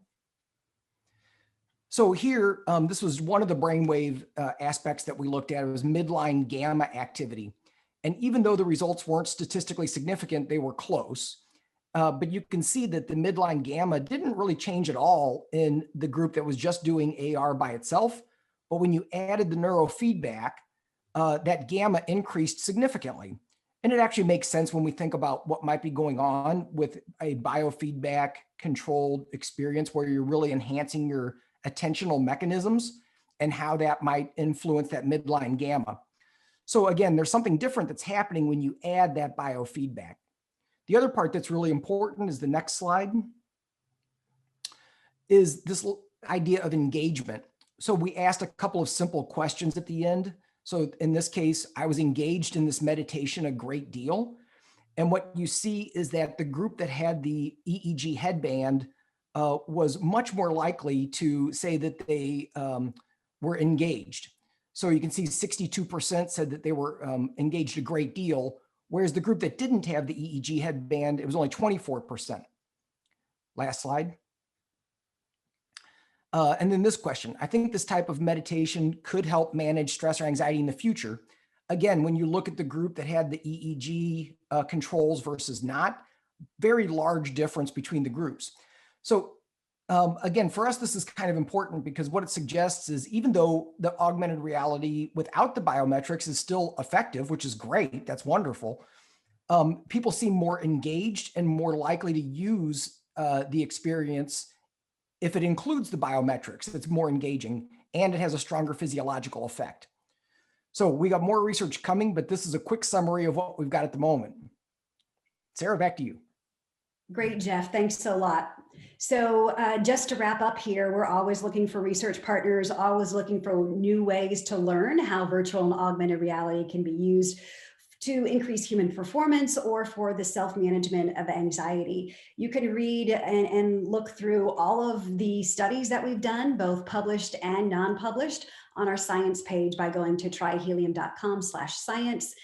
Speaker 4: So here, this was one of the brainwave aspects that we looked at. It was midline gamma activity. And even though the results weren't statistically significant, they were close. But you can see that the midline gamma didn't really change at all in the group that was just doing AR by itself. But when you added the neurofeedback, that gamma increased significantly. And it actually makes sense when we think about what might be going on with a biofeedback controlled experience where you're really enhancing your attentional mechanisms and how that might influence that midline gamma. So again, there's something different that's happening when you add that biofeedback. The other part that's really important is the next slide, is this idea of engagement. So we asked a couple of simple questions at the end. So in this case, I was engaged in this meditation a great deal. And what you see is that the group that had the EEG headband was much more likely to say that they were engaged. So you can see 62% said that they were engaged a great deal, whereas the group that didn't have the EEG headband, it was only 24%. Last slide. And then this question, I think this type of meditation could help manage stress or anxiety in the future. Again, when you look at the group that had the EEG controls versus not, very large difference between the groups. So again, for us, this is kind of important because what it suggests is even though the augmented reality without the biometrics is still effective, which is great, that's wonderful, people seem more engaged and more likely to use the experience if it includes the biometrics. It's more engaging and it has a stronger physiological effect. So we got more research coming, but this is a quick summary of what we've got at the moment. Sarah, back to you.
Speaker 3: Great, Jeff. Thanks a lot. So just to wrap up here, we're always looking for research partners, always looking for new ways to learn how virtual and augmented reality can be used to increase human performance or for the self-management of anxiety. You can read and look through all of the studies that we've done, both published and non-published, on our science page by going to tryhelium.com/science.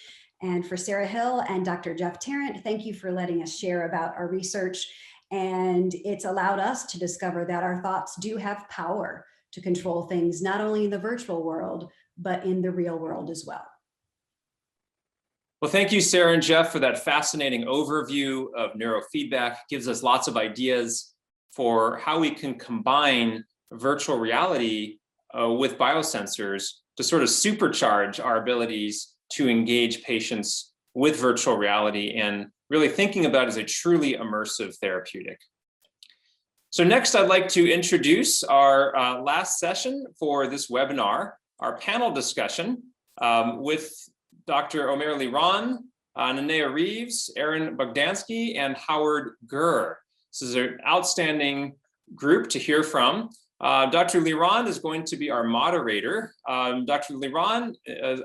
Speaker 3: And for Sarah Hill and Dr. Jeff Tarrant, thank you for letting us share about our research. And it's allowed us to discover that our thoughts do have power to control things, not only in the virtual world, but in the real world as well.
Speaker 1: Well, thank you, Sarah and Jeff, for that fascinating overview of neurofeedback. It gives us lots of ideas for how we can combine virtual reality with biosensors to sort of supercharge our abilities to engage patients with virtual reality and really thinking about it as a truly immersive therapeutic. So next, I'd like to introduce our last session for this webinar, our panel discussion with Dr. Omer Liron, Nanea Reeves, Aaron Bogdansky, and Howard Gurr. This is an outstanding group to hear from. Dr. Liron is going to be our moderator. Dr. Liron,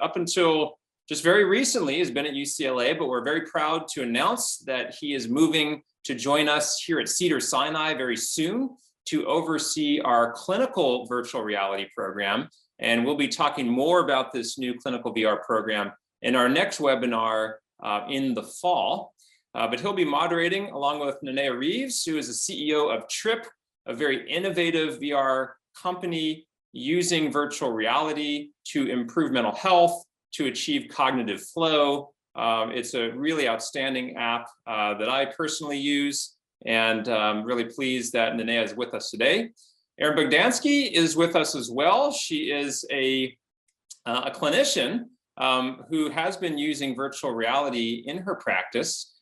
Speaker 1: up until just very recently, has been at UCLA, but we're very proud to announce that he is moving to join us here at Cedars-Sinai very soon to oversee our clinical virtual reality program. And we'll be talking more about this new clinical VR program in our next webinar in the fall. But he'll be moderating along with Nanea Reeves, who is the CEO of Trip, a very innovative VR company using virtual reality to improve mental health, to achieve cognitive flow. It's a really outstanding app that I personally use, and I'm really pleased that Nanea is with us today. Aaron Bogdansky is with us as well. She is a clinician who has been using virtual reality in her practice.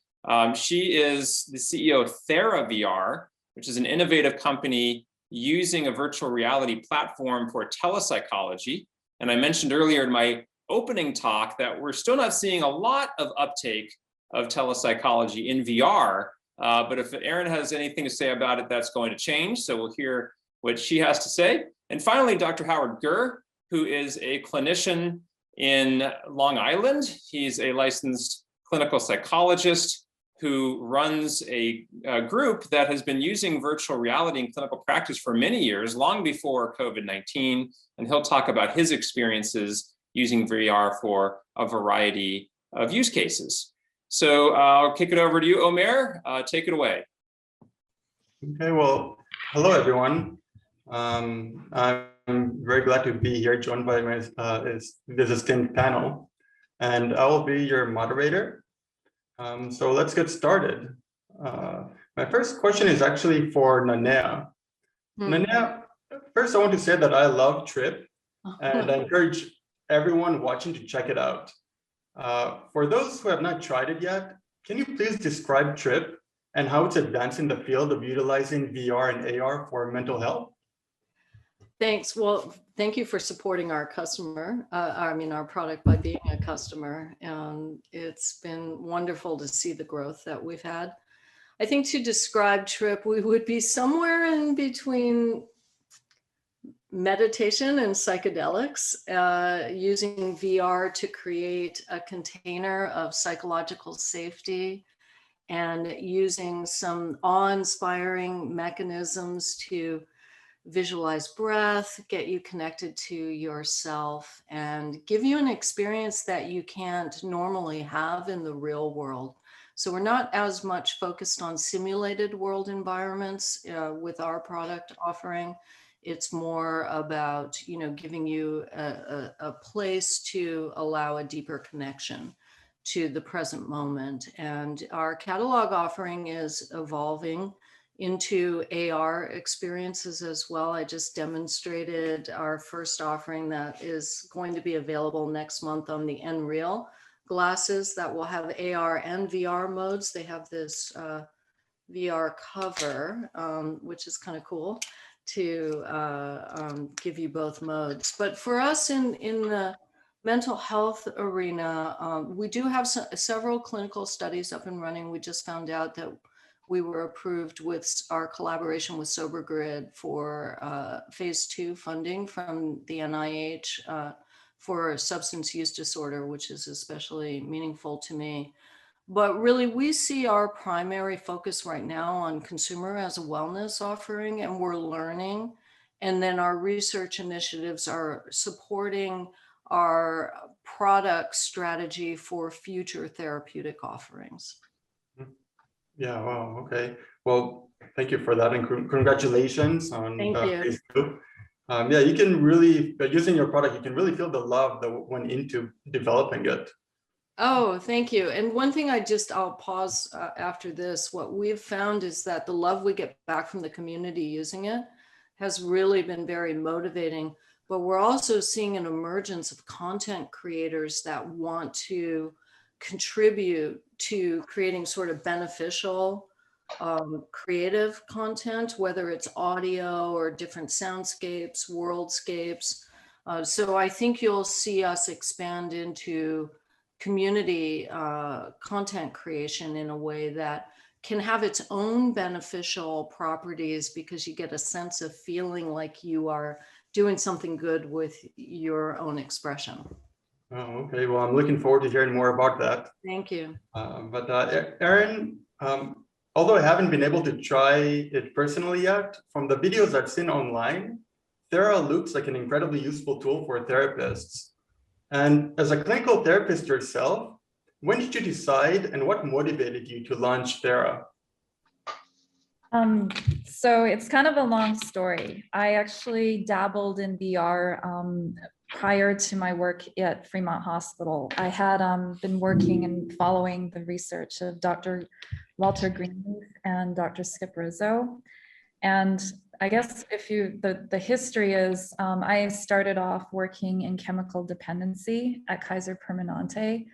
Speaker 1: She is the CEO of TheraVR, which is an innovative company using a virtual reality platform for telepsychology. And I mentioned earlier in my opening talk that we're still not seeing a lot of uptake of telepsychology in VR, but if Aaron has anything to say about it, that's going to change. So we'll hear what she has to say. And finally, Dr. Howard Gurr, who is a clinician in Long Island. He's a licensed clinical psychologist who runs a group that has been using virtual reality in clinical practice for many years, long before COVID-19. And he'll talk about his experiences using VR for a variety of use cases. So I'll kick it over to you, Omer. Take it away.
Speaker 5: Okay, well, hello, everyone. I'm very glad to be here, joined by my this esteemed panel, and I will be your moderator. So let's get started. My first question is actually for Nanea. Nanea, first I want to say that I love Trip, and I encourage everyone watching to check it out. For those who have not tried it yet, can you please describe Trip and how it's advancing the field of utilizing VR and AR for mental health?
Speaker 6: Thanks. Well, thank you for supporting our customer, our product by being a customer. And it's been wonderful to see the growth that we've had. I think to describe Trip, we would be somewhere in between meditation and psychedelics, using VR to create a container of psychological safety and using some awe-inspiring mechanisms to visualize breath, get you connected to yourself, and give you an experience that you can't normally have in the real world. So we're not as much focused on simulated world environments with our product offering. It's more about, giving you a place to allow a deeper connection to the present moment. And our catalog offering is evolving into AR experiences as well. I just demonstrated our first offering that is going to be available next month on the Nreal glasses that will have AR and VR modes. They have this VR cover, which is kind of cool, to give you both modes. But for us in the mental health arena, we do have several clinical studies up and running. We just found out that we were approved with our collaboration with SoberGrid for phase 2 funding from the NIH for substance use disorder, which is especially meaningful to me. But really, we see our primary focus right now on consumer as a wellness offering, and we're learning. And then our research initiatives are supporting our product strategy for future therapeutic offerings.
Speaker 5: Yeah, wow, okay. Well, thank you for that, and congratulations on phase 2. Yeah, you can really, using your product, you can really feel the love that went into developing it.
Speaker 6: Oh, thank you. And one thing I'll pause after this. What we've found is that the love we get back from the community using it has really been very motivating, but we're also seeing an emergence of content creators that want to contribute to creating sort of beneficial creative content, whether it's audio or different soundscapes, worldscapes. So I think you'll see us expand into community content creation in a way that can have its own beneficial properties, because you get a sense of feeling like you are doing something good with your own expression.
Speaker 5: Oh, okay. Well, I'm looking forward to hearing more about that.
Speaker 6: Thank you.
Speaker 5: But Erin, although I haven't been able to try it personally yet, from the videos I've seen online, Thera looks like an incredibly useful tool for therapists. And as a clinical therapist yourself, when did you decide and what motivated you to launch Thera?
Speaker 7: So it's kind of a long story. I actually dabbled in VR prior to my work at Fremont Hospital. I had been working and following the research of Dr. Walter Greenleaf and Dr. Skip Rizzo. And I guess if the history is, I started off working in chemical dependency at Kaiser Permanente.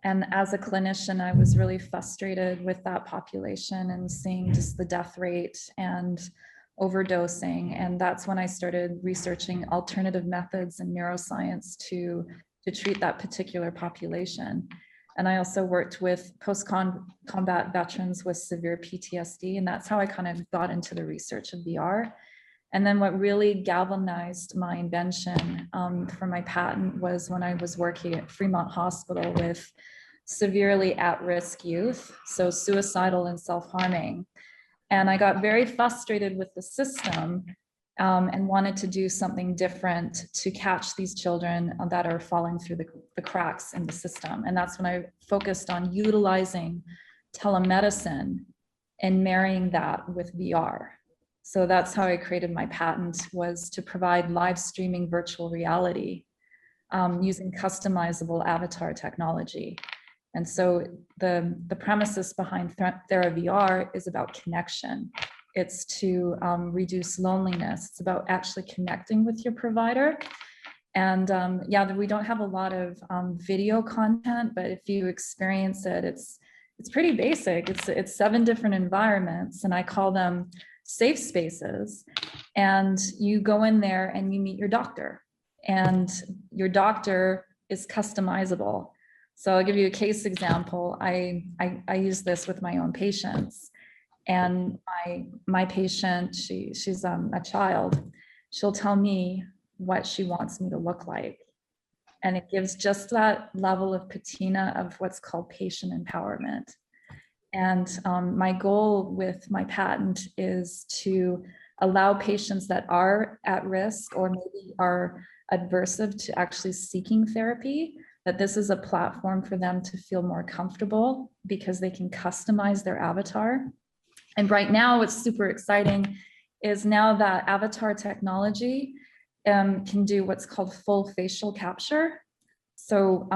Speaker 7: And as a clinician, I was really frustrated with that population and seeing just the death rate and overdosing. And that's when I started researching alternative methods in neuroscience to treat that particular population. And I also worked with post-combat veterans with severe PTSD. And that's how I kind of got into the research of VR. And then what really galvanized my invention for my patent was when I was working at Fremont Hospital with severely at-risk youth, so suicidal and self-harming. And I got very frustrated with the system and wanted to do something different to catch these children that are falling through the cracks in the system. And that's when I focused on utilizing telemedicine and marrying that with VR. So that's how I created my patent, was to provide live streaming virtual reality using customizable avatar technology. And so the premises behind Thera VR is about connection. It's to reduce loneliness. It's about actually connecting with your provider. And yeah, we don't have a lot of video content, but if you experience it, it's pretty basic. It's 7 different environments, and I call them safe spaces. And you go in there and you meet your doctor, and your doctor is customizable. So I'll give you a case example. I use this with my own patients, and my patient, she's a child. She'll tell me what she wants me to look like, and it gives just that level of patina of what's called patient empowerment. And my goal with my patent is to allow patients that are at risk or maybe are adversive to actually seeking therapy, that this is a platform for them to feel more comfortable because they can customize their avatar. And right now, what's super exciting is now that avatar technology can do what's called full facial capture. So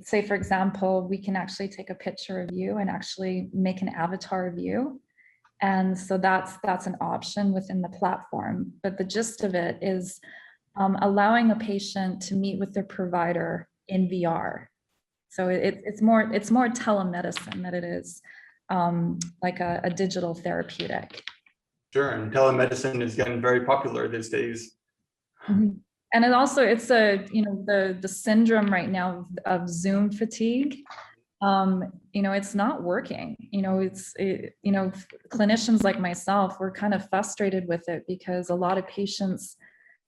Speaker 7: say, for example, we can actually take a picture of you and actually make an avatar of you. And so that's an option within the platform. But the gist of it is allowing a patient to meet with their provider in VR. So it's more telemedicine than it is like a digital therapeutic.
Speaker 5: Sure, and telemedicine is getting very popular these days.
Speaker 7: Mm-hmm. And it's the syndrome right now of Zoom fatigue. It's not working. Clinicians like myself, we're kind of frustrated with it because a lot of patients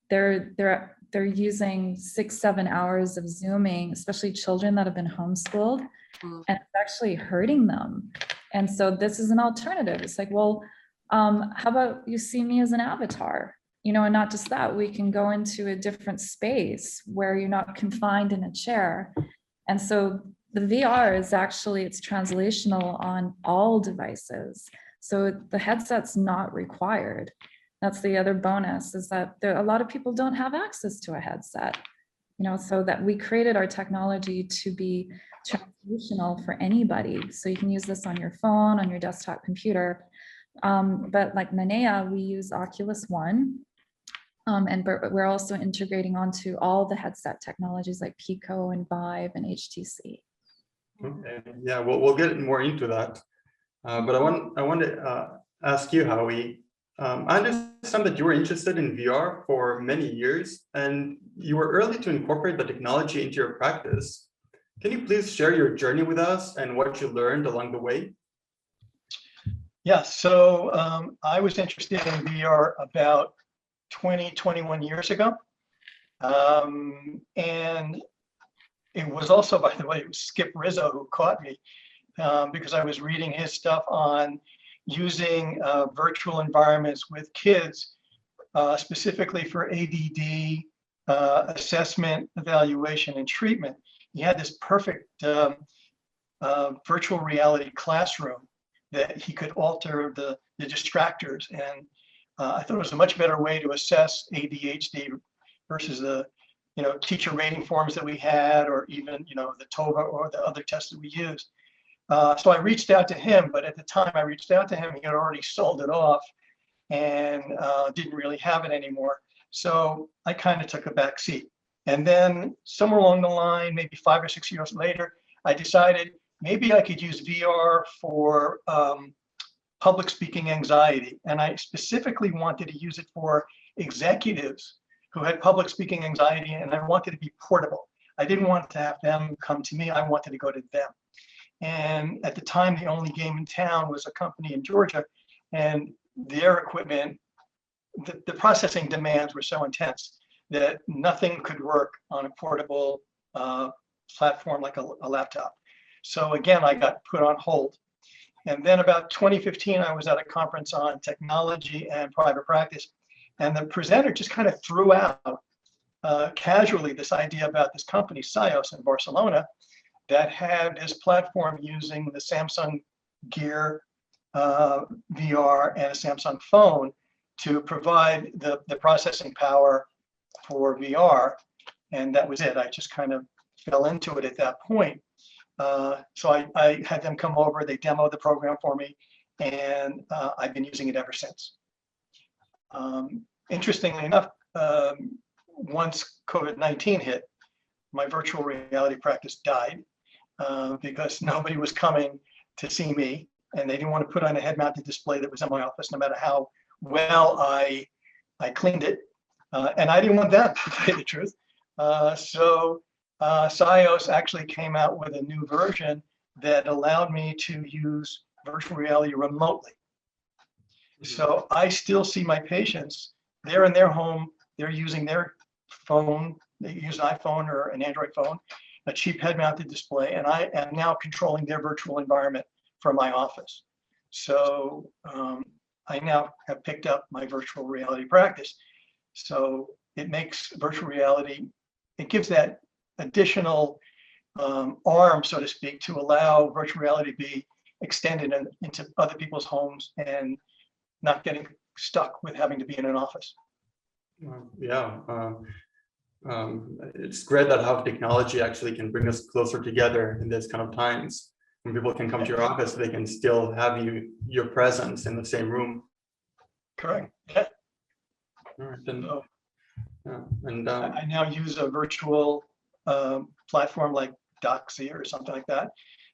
Speaker 7: they're using 6-7 hours of Zooming, especially children that have been homeschooled, and it's actually hurting them. And so this is an alternative. It's like, well, how about you see me as an avatar? You know, and not just that, we can go into a different space where you're not confined in a chair. And so the VR is actually, it's translational on all devices. So the headset's not required. That's the other bonus, is that a lot of people don't have access to a headset, you know, so that we created our technology to be translational for anybody. So you can use this on your phone, on your desktop computer. But like Manea, we use Oculus One. But we're also integrating onto all the headset technologies like Pico and Vive and HTC.
Speaker 5: Okay, yeah, we'll get more into that. But I want to ask you, Howie. I understand that you were interested in VR for many years, and you were early to incorporate the technology into your practice. Can you please share your journey with us and what you learned along the way?
Speaker 8: Yeah, so I was interested in VR about 21 years ago. And it was also, by the way, it was Skip Rizzo who caught me because I was reading his stuff on using virtual environments with kids, specifically for ADD assessment, evaluation, and treatment. He had this perfect virtual reality classroom that he could alter the distractors. And I thought it was a much better way to assess ADHD versus the teacher rating forms that we had, or even the TOVA or the other tests that we used. So I reached out to him, but at the time I reached out to him, he had already sold it off and didn't really have it anymore. So I kind of took a back seat. And then somewhere along the line, maybe 5 or 6 years later, I decided maybe I could use VR for public speaking anxiety. And I specifically wanted to use it for executives who had public speaking anxiety, and I wanted to be portable. I didn't want to have them come to me, I wanted to go to them. And at the time, the only game in town was a company in Georgia, and their equipment, the processing demands were so intense that nothing could work on a portable platform like a laptop. So again, I got put on hold. And then about 2015, I was at a conference on technology and private practice. And the presenter just kind of threw out casually this idea about this company, Sios in Barcelona, that had this platform using the Samsung Gear VR and a Samsung phone to provide the processing power for VR. And that was it. I just kind of fell into it at that point. So I had them come over, they demoed the program for me, and I've been using it ever since. Interestingly enough, once COVID-19 hit, my virtual reality practice died because nobody was coming to see me, and they didn't want to put on a head-mounted display that was in my office, no matter how well I cleaned it. And I didn't want that, to tell you the truth. So Sios actually came out with a new version that allowed me to use virtual reality remotely. So I still see my patients, they're in their home, they're using their phone, they use an iPhone or an Android phone, a cheap head-mounted display, and I am now controlling their virtual environment from my office. So I now have picked up my virtual reality practice. So it makes virtual reality, it gives that additional arm, so to speak, to allow virtual reality to be extended into other people's homes and not getting stuck with having to be in an office.
Speaker 5: Yeah, it's great that how technology actually can bring us closer together in this kind of times. When people can come to your office, they can still have your presence in the same room.
Speaker 8: Correct. Yeah.
Speaker 5: All right, then.
Speaker 8: So,
Speaker 5: Yeah, and
Speaker 8: I now use a virtual platform like Doxy or something like that.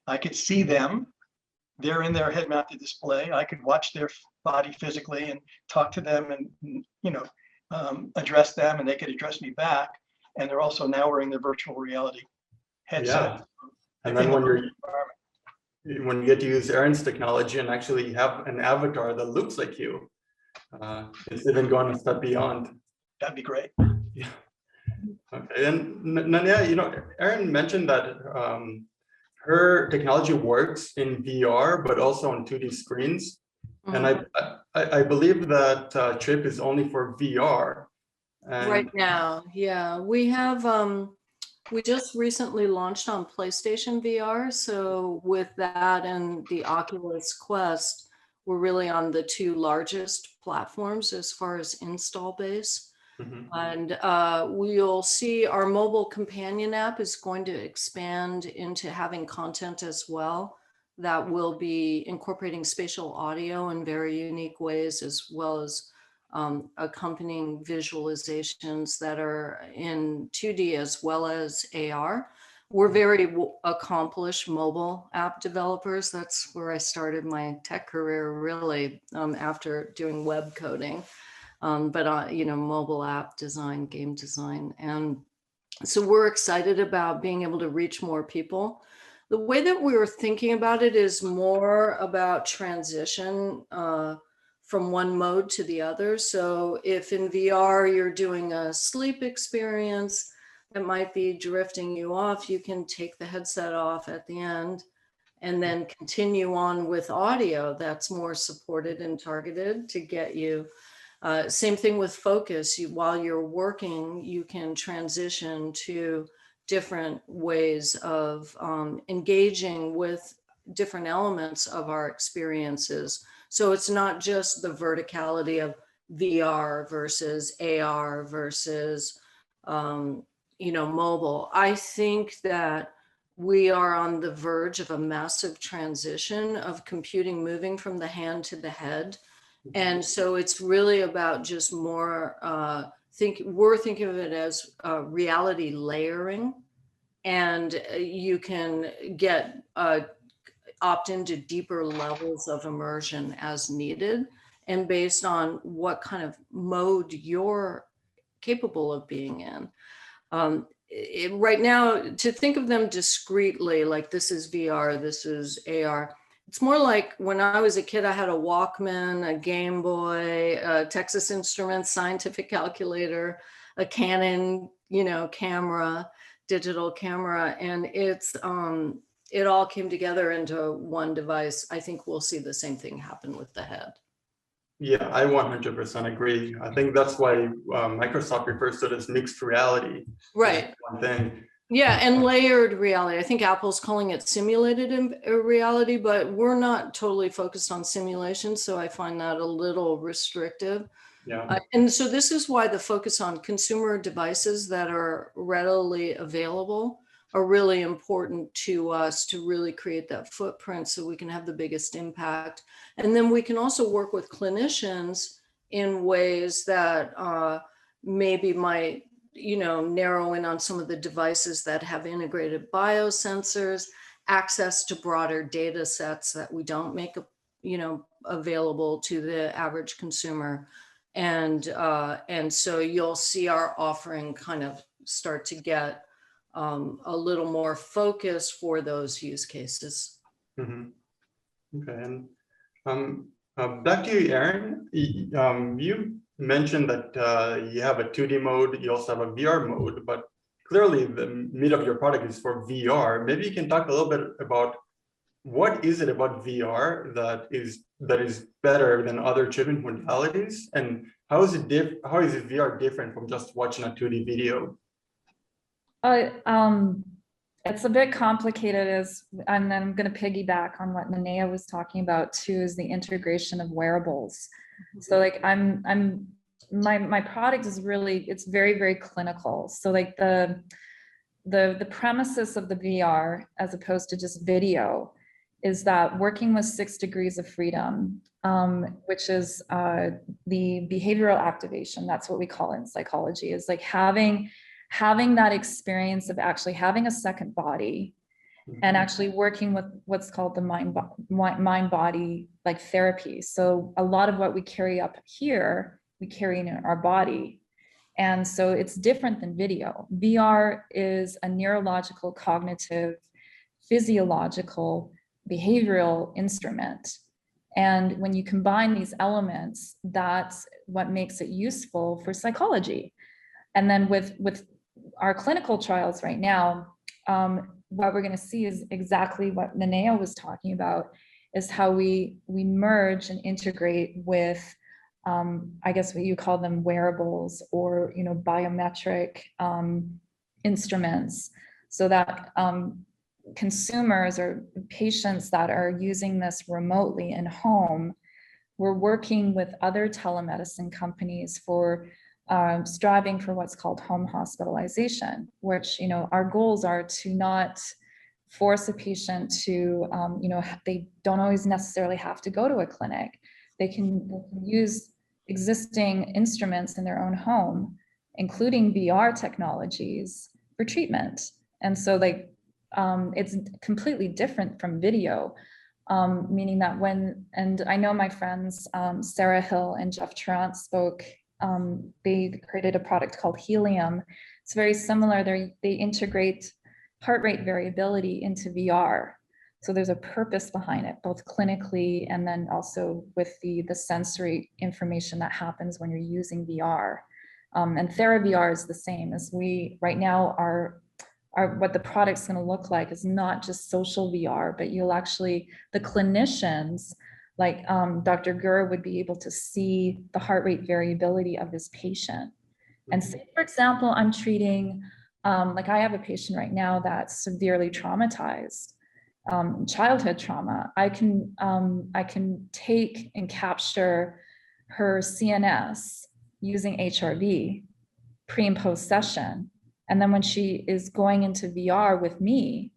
Speaker 8: I could see them. They're in their head-mounted display. I could watch their body physically and talk to them and address them, and they could address me back. And they're also now wearing their virtual reality headset.
Speaker 5: yeah, and then when you get to use Aaron's technology and actually have an avatar that looks like you, it's even going a step beyond.
Speaker 8: that'd be great.
Speaker 5: Yeah. Okay. And Nanya, Erin mentioned that her technology works in VR, but also on 2D screens.
Speaker 6: Mhm.
Speaker 5: And I believe that chip is only for VR. And
Speaker 6: Right now, yeah, we have we just recently launched on PlayStation VR. So with that and the Oculus Quest, we're really on the two largest platforms as far as install base.
Speaker 5: Mhm.
Speaker 6: And we'll see our mobile companion app is going to expand into having content as well that will be incorporating spatial audio in very unique ways, as well as accompanying visualizations that are in 2D as well as AR. We're very accomplished mobile app developers. That's where I started my tech career, really, after doing web coding. But mobile app design, game design. And so we're excited about being able to reach more people. The way that we were thinking about it is more about transition from one mode to the other. So if in VR you're doing a sleep experience that might be drifting you off, you can take the headset off at the end and then continue on with audio that's more supported and targeted to get you. Same thing with focus. While you're working, you can transition to different ways of engaging with different elements of our experiences. So it's not just the verticality of VR versus AR versus, mobile. I think that we are on the verge of a massive transition of computing moving from the hand to the head. And so it's really about just more, we're thinking of it as reality layering, and you can get opt into deeper levels of immersion as needed, and based on what kind of mode you're capable of being in. Right now, to think of them discretely, like this is VR, this is AR, it's more like when I was a kid, I had a Walkman, a Game Boy, a Texas Instruments scientific calculator, a Canon, camera, digital camera, and it all came together into one device. I think we'll see the same thing happen with the head.
Speaker 5: Yeah, I 100% agree. I think that's why Microsoft refers to it as mixed reality.
Speaker 6: Right.
Speaker 5: One thing.
Speaker 6: Yeah, and layered reality. I think Apple's calling it simulated reality, but we're not totally focused on simulation, so I find that a little restrictive.
Speaker 5: Yeah.
Speaker 6: And so this is why the focus on consumer devices that are readily available are really important to us to really create that footprint so we can have the biggest impact. And then we can also work with clinicians in ways that maybe might narrow in on some of the devices that have integrated biosensors, access to broader data sets that we don't make available to the average consumer. And so you'll see our offering kind of start to get a little more focus for those use cases.
Speaker 5: Mm-hmm. Okay, and back to you, Erin. You mentioned that you have a 2D mode, you also have a VR mode, but clearly the meat of your product is for VR. Maybe you can talk a little bit about what is it about VR that is better than other treatment modalities, and how is VR different from just watching a 2D video?
Speaker 7: It's a bit complicated, and I'm going to piggyback on what Nanea was talking about too, is the integration of wearables. So like my product is really, it's very, very clinical. So like the premises of the VR, as opposed to just video, is that working with 6 degrees of freedom, which is the behavioral activation, that's what we call it in psychology, is like having that experience of actually having a second body and actually working with what's called the mind body like therapy. So a lot of what we carry up here, we carry in our body. And so it's different than video. VR is a neurological, cognitive, physiological, behavioral instrument. And when you combine these elements, that's what makes it useful for psychology. And then with our clinical trials right now, what we're going to see is exactly what Nanea was talking about, is how we merge and integrate with, I guess what you call them, wearables, or biometric instruments, so that consumers or patients that are using this remotely in home, we're working with other telemedicine companies for striving for what's called home hospitalization, which our goals are to not force a patient to, they don't always necessarily have to go to a clinic. They can use existing instruments in their own home, including VR technologies, for treatment. And so it's completely different from video, meaning that and I know my friends, Sarah Hill and Jeff Tarrant spoke, they created a product called Helium. It's very similar. They integrate heart rate variability into VR. So there's a purpose behind it, both clinically and then also with the sensory information that happens when you're using VR. And TheraVR is the same. As we right now are what the product's going to look like is not just social VR, but you'll actually, the clinicians like Dr. Gurr would be able to see the heart rate variability of this patient. And say, for example, I'm treating, like I have a patient right now that's severely traumatized, childhood trauma. I can take and capture her CNS using HRV pre and post session. And then when she is going into VR with me,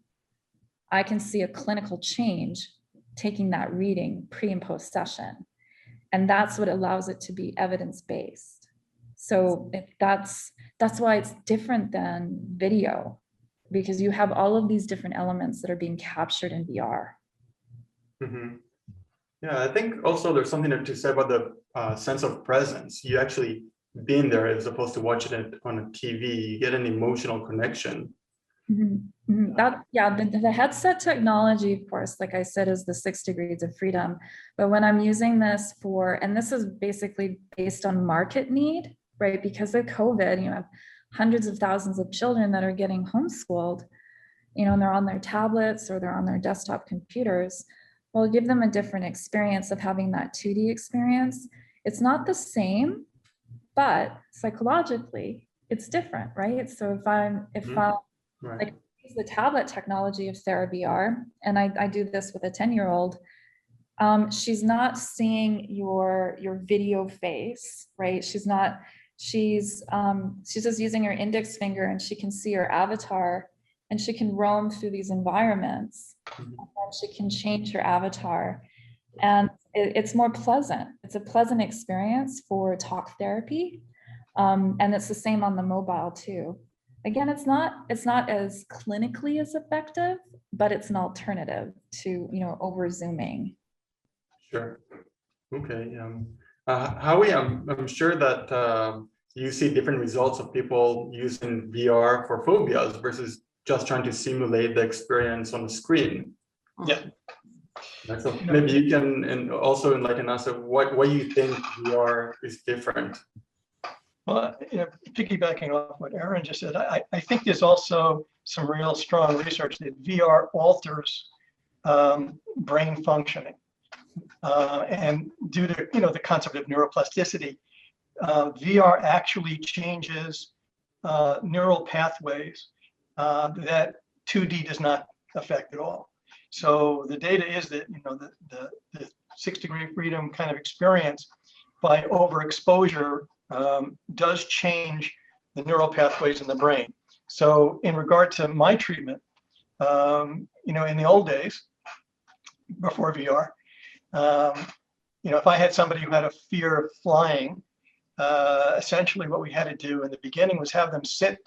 Speaker 7: I can see a clinical change taking that reading pre and post session. And that's what allows it to be evidence-based. So that's why it's different than video, because you have all of these different elements that are being captured in VR.
Speaker 5: Mm-hmm. Yeah, I think also there's something to say about the sense of presence. You actually being there as opposed to watching it on a TV, you get an emotional connection.
Speaker 7: Mm-hmm. Mm-hmm. The headset technology, of course, like I said, is the 6 degrees of freedom. But when I'm using this and this is basically based on market need, right? Because of COVID, you have hundreds of thousands of children that are getting homeschooled, and they're on their tablets or they're on their desktop computers. We'll give them a different experience of having that 2D experience. It's not the same, but psychologically, it's different, right? So if I'm
Speaker 5: Right.
Speaker 7: like use the tablet technology of TheraVR, and I do this with a 10-year-old, she's not seeing your video face, right? She's just using her index finger, and she can see her avatar, and she can roam through these environments, and she can change her avatar. And it's more pleasant. It's a pleasant experience for talk therapy. And it's the same on the mobile too. Again, it's not as clinically as effective, but it's an alternative to, over zooming.
Speaker 5: Sure. Okay. Howie, I'm sure that you see different results of people using VR for phobias versus just trying to simulate the experience on the screen.
Speaker 8: Yeah.
Speaker 5: So maybe you can and also enlighten us of what you think VR is different.
Speaker 8: Well, piggybacking off what Aaron just said, I think there's also some real strong research that VR alters brain functioning, and due to the concept of neuroplasticity, VR actually changes neural pathways that 2D does not affect at all. So the data is that the 6 degree freedom kind of experience by overexposure does change the neural pathways in the brain. So in regard to my treatment, in the old days before VR, if I had somebody who had a fear of flying, essentially what we had to do in the beginning was have them sit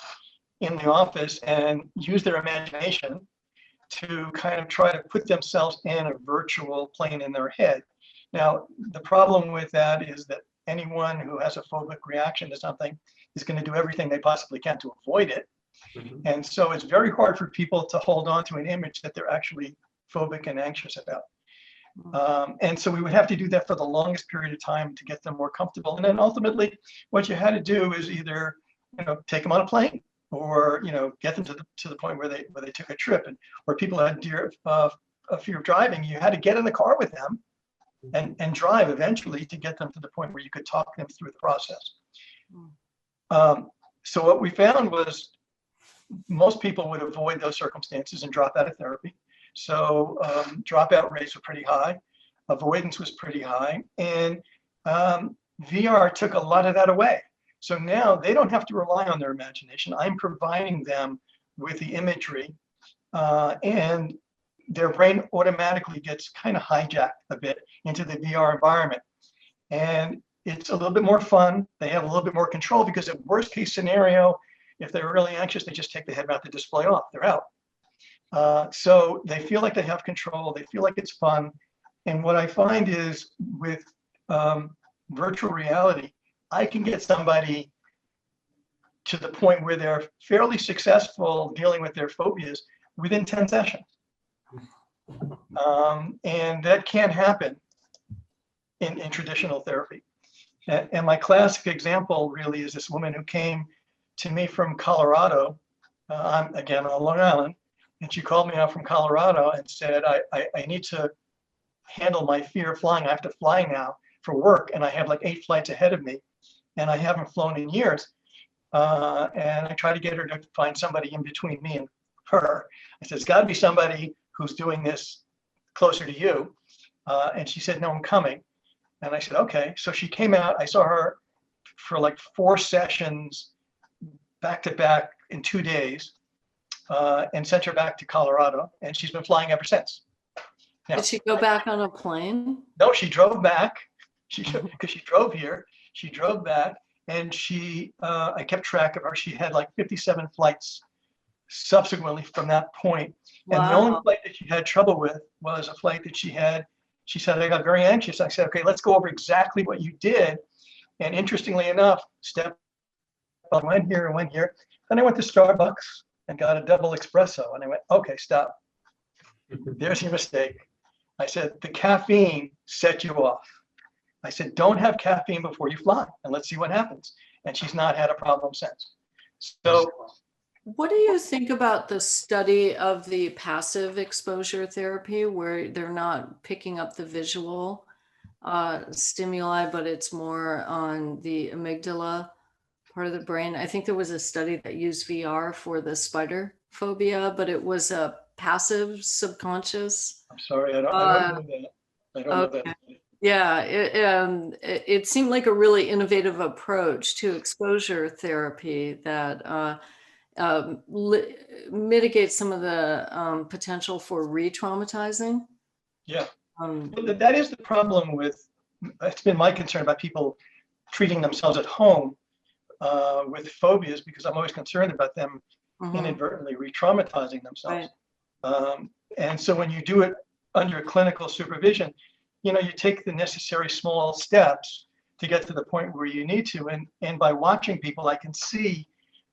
Speaker 8: in the office and use their imagination to kind of try to put themselves in a virtual plane in their head. Now, the problem with that is that anyone who has a phobic reaction to something is going to do everything they possibly can to avoid it. Mm-hmm. And so it's very hard for people to hold on to an image that they're actually phobic and anxious about. And so we would have to do that for the longest period of time to get them more comfortable. And then ultimately, what you had to do is either, take them on a plane, or get them to the point where they took a trip, and where people had a fear of driving. You had to get in the car with them and drive eventually to get them to the point where you could talk them through the process. So what we found was most people would avoid those circumstances and drop out of therapy. So dropout rates were pretty high, avoidance was pretty high, and VR took a lot of that away. So now they don't have to rely on their imagination. I'm providing them with the imagery, and their brain automatically gets kind of hijacked a bit into the VR environment. And it's a little bit more fun. They have a little bit more control, because at worst case scenario, if they're really anxious, they just take the head-mounted display off, they're out. So they feel like they have control, they feel like it's fun. And what I find is with virtual reality, I can get somebody to the point where they're fairly successful dealing with their phobias within 10 sessions. And that can't happen in traditional therapy. And my classic example really is this woman who came to me from Colorado. I'm again on Long Island, and she called me out from Colorado and said, I need to handle my fear of flying. I have to fly now for work, and I have like 8 flights ahead of me, and I haven't flown in years. And I try to get her to find somebody in between me and her. I said, it's got to be somebody who's doing this closer to you. And she said, no, I'm coming. And I said, okay. So she came out. I saw her for like 4 sessions back to back in 2 days, and sent her back to Colorado. And she's been flying ever since. Now,
Speaker 6: did she go back on a plane?
Speaker 8: No, she drove back. Because she drove here. She drove back, and I kept track of her. She had like 57 flights subsequently from that point. Wow. And the only flight that she had trouble with was a flight that she had. She said, I got very anxious. I said, okay, let's go over exactly what you did. And interestingly enough, I went here and went here. Then I went to Starbucks and got a double espresso. And I went, okay, stop. There's your mistake. I said, the caffeine set you off. I said, don't have caffeine before you fly, and let's see what happens. And she's not had a problem since. So
Speaker 6: what do you think about the study of the passive exposure therapy, where they're not picking up the visual stimuli, but it's more on the amygdala part of the brain? I think there was a study that used VR for the spider phobia, but it was a passive subconscious.
Speaker 8: I'm sorry, I don't know that. I don't know that.
Speaker 6: Yeah, it seemed like a really innovative approach to exposure therapy that mitigates some of the potential for re-traumatizing.
Speaker 8: Yeah, that is the problem with, it's been my concern about people treating themselves at home with phobias, because I'm always concerned about them inadvertently re-traumatizing themselves. Right. And so when you do it under clinical supervision, you take the necessary small steps to get to the point where you need to. And by watching people, I can see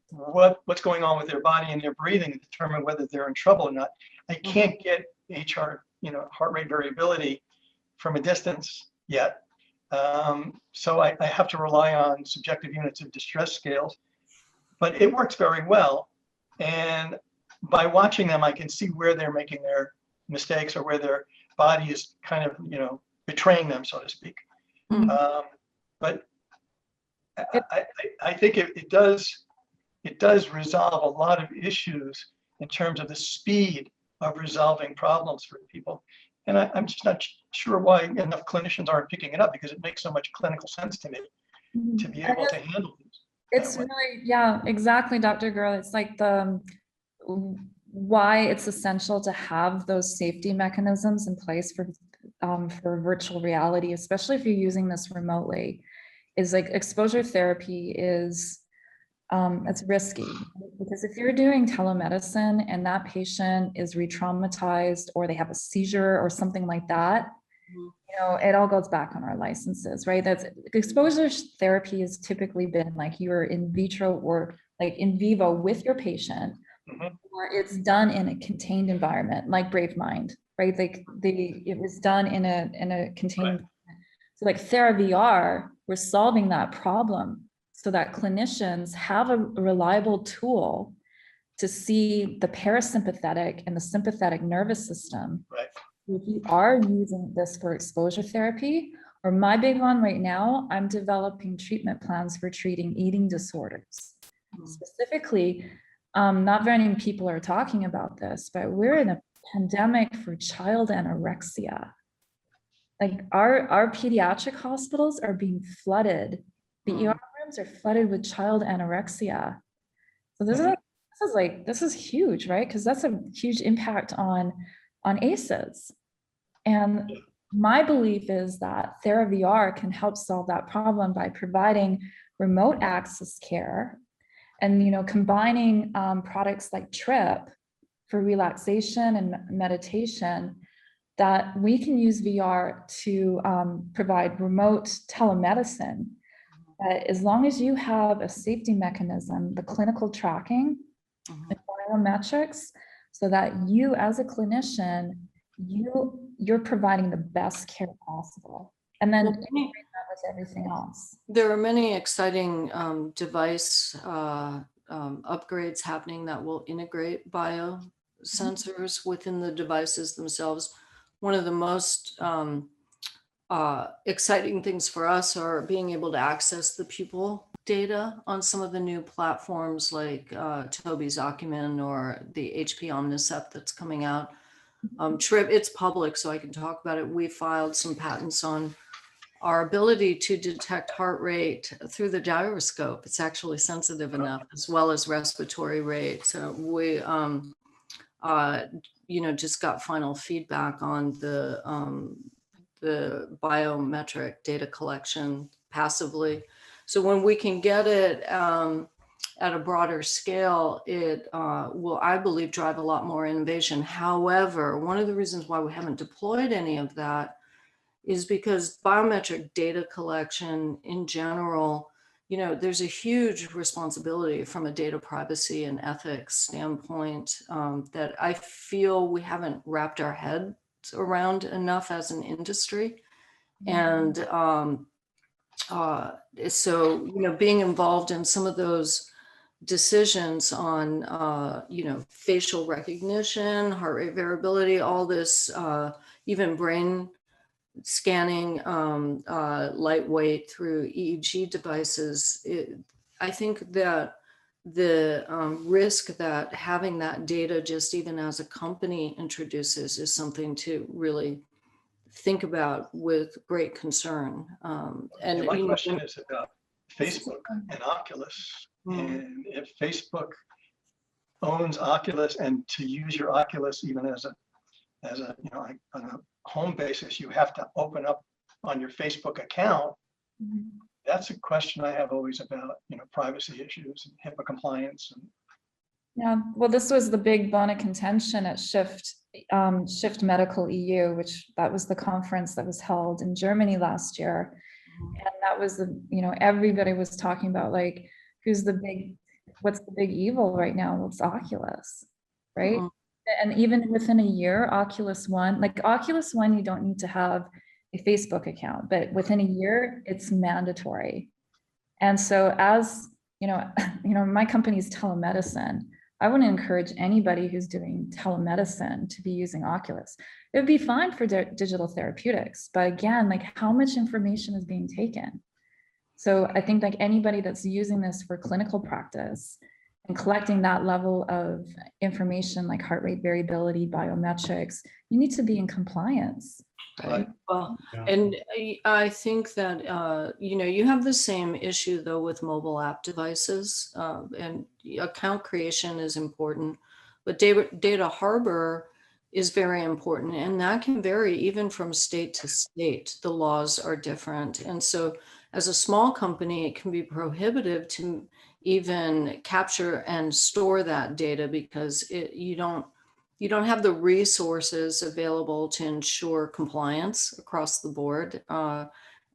Speaker 8: what's going on with their body and their breathing and determine whether they're in trouble or not. I can't get heart rate variability from a distance yet. So I have to rely on subjective units of distress scales, but it works very well. And by watching them, I can see where they're making their mistakes, or where their body is kind of, betraying them, so to speak. But I think it does resolve a lot of issues in terms of the speed of resolving problems for people. And I'm just not sure why enough clinicians aren't picking it up, because it makes so much clinical sense to me to be able to handle these.
Speaker 7: It's really, yeah, exactly, Dr. Girl. It's like why it's essential to have those safety mechanisms in place for virtual reality, especially if you're using this remotely, is like exposure therapy is, it's risky, because if you're doing telemedicine and that patient is re-traumatized, or they have a seizure or something like that, it all goes back on our licenses, right? That's exposure therapy has typically been like you're in vitro or like in vivo with your patient, or it's done in a contained environment like Brave Mind, right? Like it was done in a contained. Right. So like TheraVR, we're solving that problem so that clinicians have a reliable tool to see the parasympathetic and the sympathetic nervous system.
Speaker 8: Right.
Speaker 7: If you are using this for exposure therapy, or my big one right now, I'm developing treatment plans for treating eating disorders. Specifically, not very many people are talking about this, but we're in a pandemic for child anorexia. Like our pediatric hospitals are being flooded. The ER rooms are flooded with child anorexia. So this is huge, right? Because that's a huge impact on ACEs. And my belief is that TheraVR can help solve that problem by providing remote access care and, you know, combining products like Trip for relaxation and meditation, that we can use VR to provide remote telemedicine. As long as you have a safety mechanism, the clinical tracking, the biometrics, so that you as a clinician, you're providing the best care possible. And then integrate that with everything else.
Speaker 6: There are many exciting device upgrades happening that will integrate biosensors within the devices themselves. One of the most exciting things for us are being able to access the pupil data on some of the new platforms like Toby's Augmented or the HP Omnicept that's coming out. Trip, it's public, so I can talk about it. We filed some patents on our ability to detect heart rate through the gyroscope. It's actually sensitive enough, as well as respiratory rate. So we, just got final feedback on the biometric data collection passively. So when we can get it at a broader scale, it will, I believe, drive a lot more innovation. However, one of the reasons why we haven't deployed any of that is because biometric data collection in general, you know, there's a huge responsibility from a data privacy and ethics standpoint that I feel we haven't wrapped our heads around enough as an industry. And so, you know, being involved in some of those decisions on, facial recognition, heart rate variability, all this, even brain scanning, lightweight through EEG devices. I think that the risk that having that data just even as a company introduces is something to really think about with great concern. And
Speaker 8: my question is about Facebook and Oculus. And if Facebook owns Oculus, and to use your Oculus even as a on a home basis, you have to open up on your Facebook account. That's a question I have always about, privacy issues and HIPAA compliance.
Speaker 7: Yeah, well, this was the big bone of contention at Shift Medical EU, which that was the conference that was held in Germany last year. And that was everybody was talking about, like, what's the big evil right now? Well, it's Oculus, right? And even within a year, Oculus One, you don't need to have a Facebook account, but within a year, it's mandatory. And so as, my company's telemedicine, I want to encourage anybody who's doing telemedicine to be using Oculus. It would be fine for digital therapeutics, but again, like, how much information is being taken? So I think, like, anybody that's using this for clinical practice and collecting that level of information, like heart rate variability, biometrics, you need to be in compliance.
Speaker 6: Right. Well, and I think that, you have the same issue though with mobile app devices, and account creation is important, but data harbor is very important, and that can vary even from state to state. The laws are different. And so as a small company, it can be prohibitive to even capture and store that data because you don't have the resources available to ensure compliance across the board,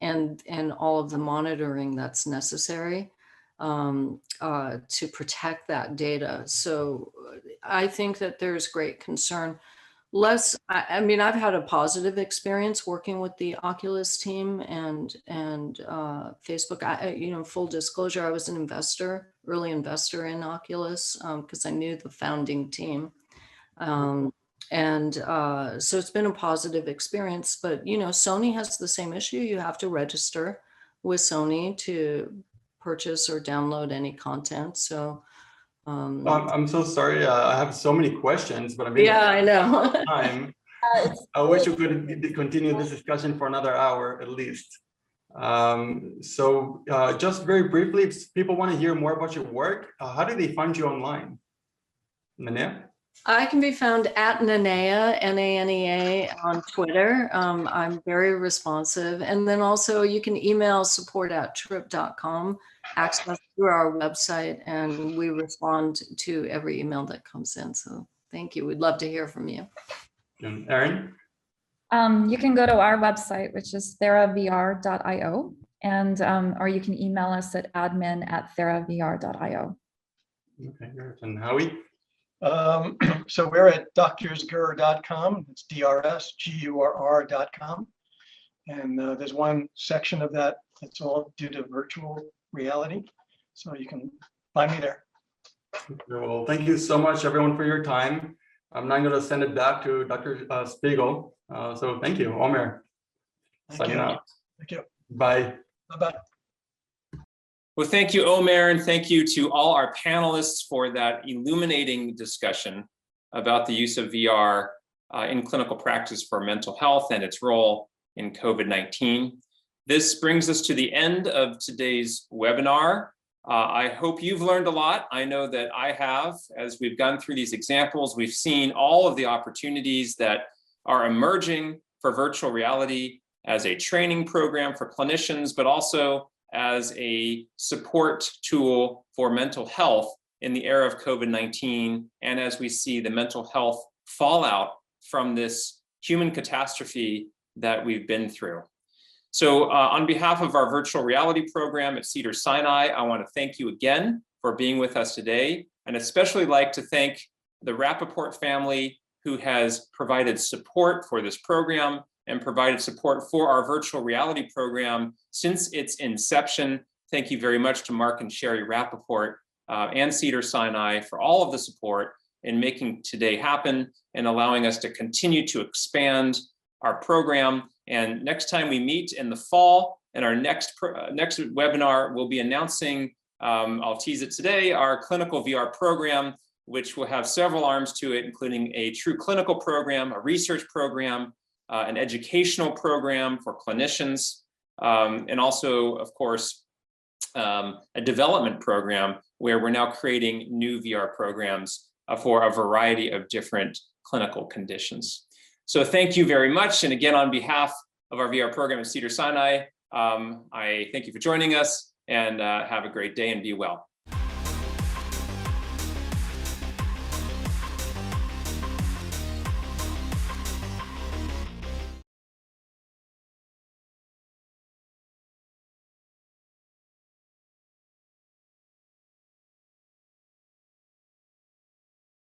Speaker 6: and all of the monitoring that's necessary to protect that data. So I think that there's great concern. Less, I mean, I've had a positive experience working with the Oculus team and Facebook. Full disclosure, I was an early investor in Oculus because I knew the founding team. So it's been a positive experience, but Sony has the same issue. You have to register with Sony to purchase or download any content. So
Speaker 5: I'm so sorry. I have so many questions, but I mean,
Speaker 6: yeah, I know.
Speaker 5: Time. I wish we could continue this discussion for another hour at least. Just very briefly, if people want to hear more about your work, how do they find you online? Nanea?
Speaker 6: I can be found at Nanea, N-A-N-E-A, on Twitter. I'm very responsive. And then also you can email support@trip.com, access through our website, and we respond to every email that comes in. So thank you. We'd love to hear from you.
Speaker 5: Erin?
Speaker 7: You can go to our website, which is theravr.io, and or you can email us at admin@theravr.io.
Speaker 5: Okay, good. And Howie?
Speaker 8: So we're at drsgur.com. It's DRSGURR.com. And there's one section of that that's all due to virtual reality. So you can find me there.
Speaker 5: Well, thank you so much, everyone, for your time. I'm now going to send it back to Dr. Spiegel. So thank you, Omer.
Speaker 8: Thank you. Thank you.
Speaker 5: Bye.
Speaker 8: Bye-bye.
Speaker 1: Well, thank you, Omer, and thank you to all our panelists for that illuminating discussion about the use of VR in clinical practice for mental health and its role in COVID-19. This brings us to the end of today's webinar. I hope you've learned a lot. I know that I have. As we've gone through these examples, we've seen all of the opportunities that are emerging for virtual reality as a training program for clinicians, but also as a support tool for mental health in the era of COVID-19, and as we see the mental health fallout from this human catastrophe that we've been through. So on behalf of our virtual reality program at Cedars-Sinai, I want to thank you again for being with us today, and especially like to thank the Rapaport family who has provided support for this program and provided support for our virtual reality program since its inception. Thank you very much to Marc and Sheri Rapaport and Cedars-Sinai for all of the support in making today happen and allowing us to continue to expand our program. And next time we meet in the fall, in our next webinar, we'll be announcing, I'll tease it today, our clinical VR program, which will have several arms to it, including a true clinical program, a research program, an educational program for clinicians, and also, of course, a development program where we're now creating new VR programs for a variety of different clinical conditions. So thank you very much. And again, on behalf of our VR program at Cedars-Sinai, I thank you for joining us, and have a great day and be well.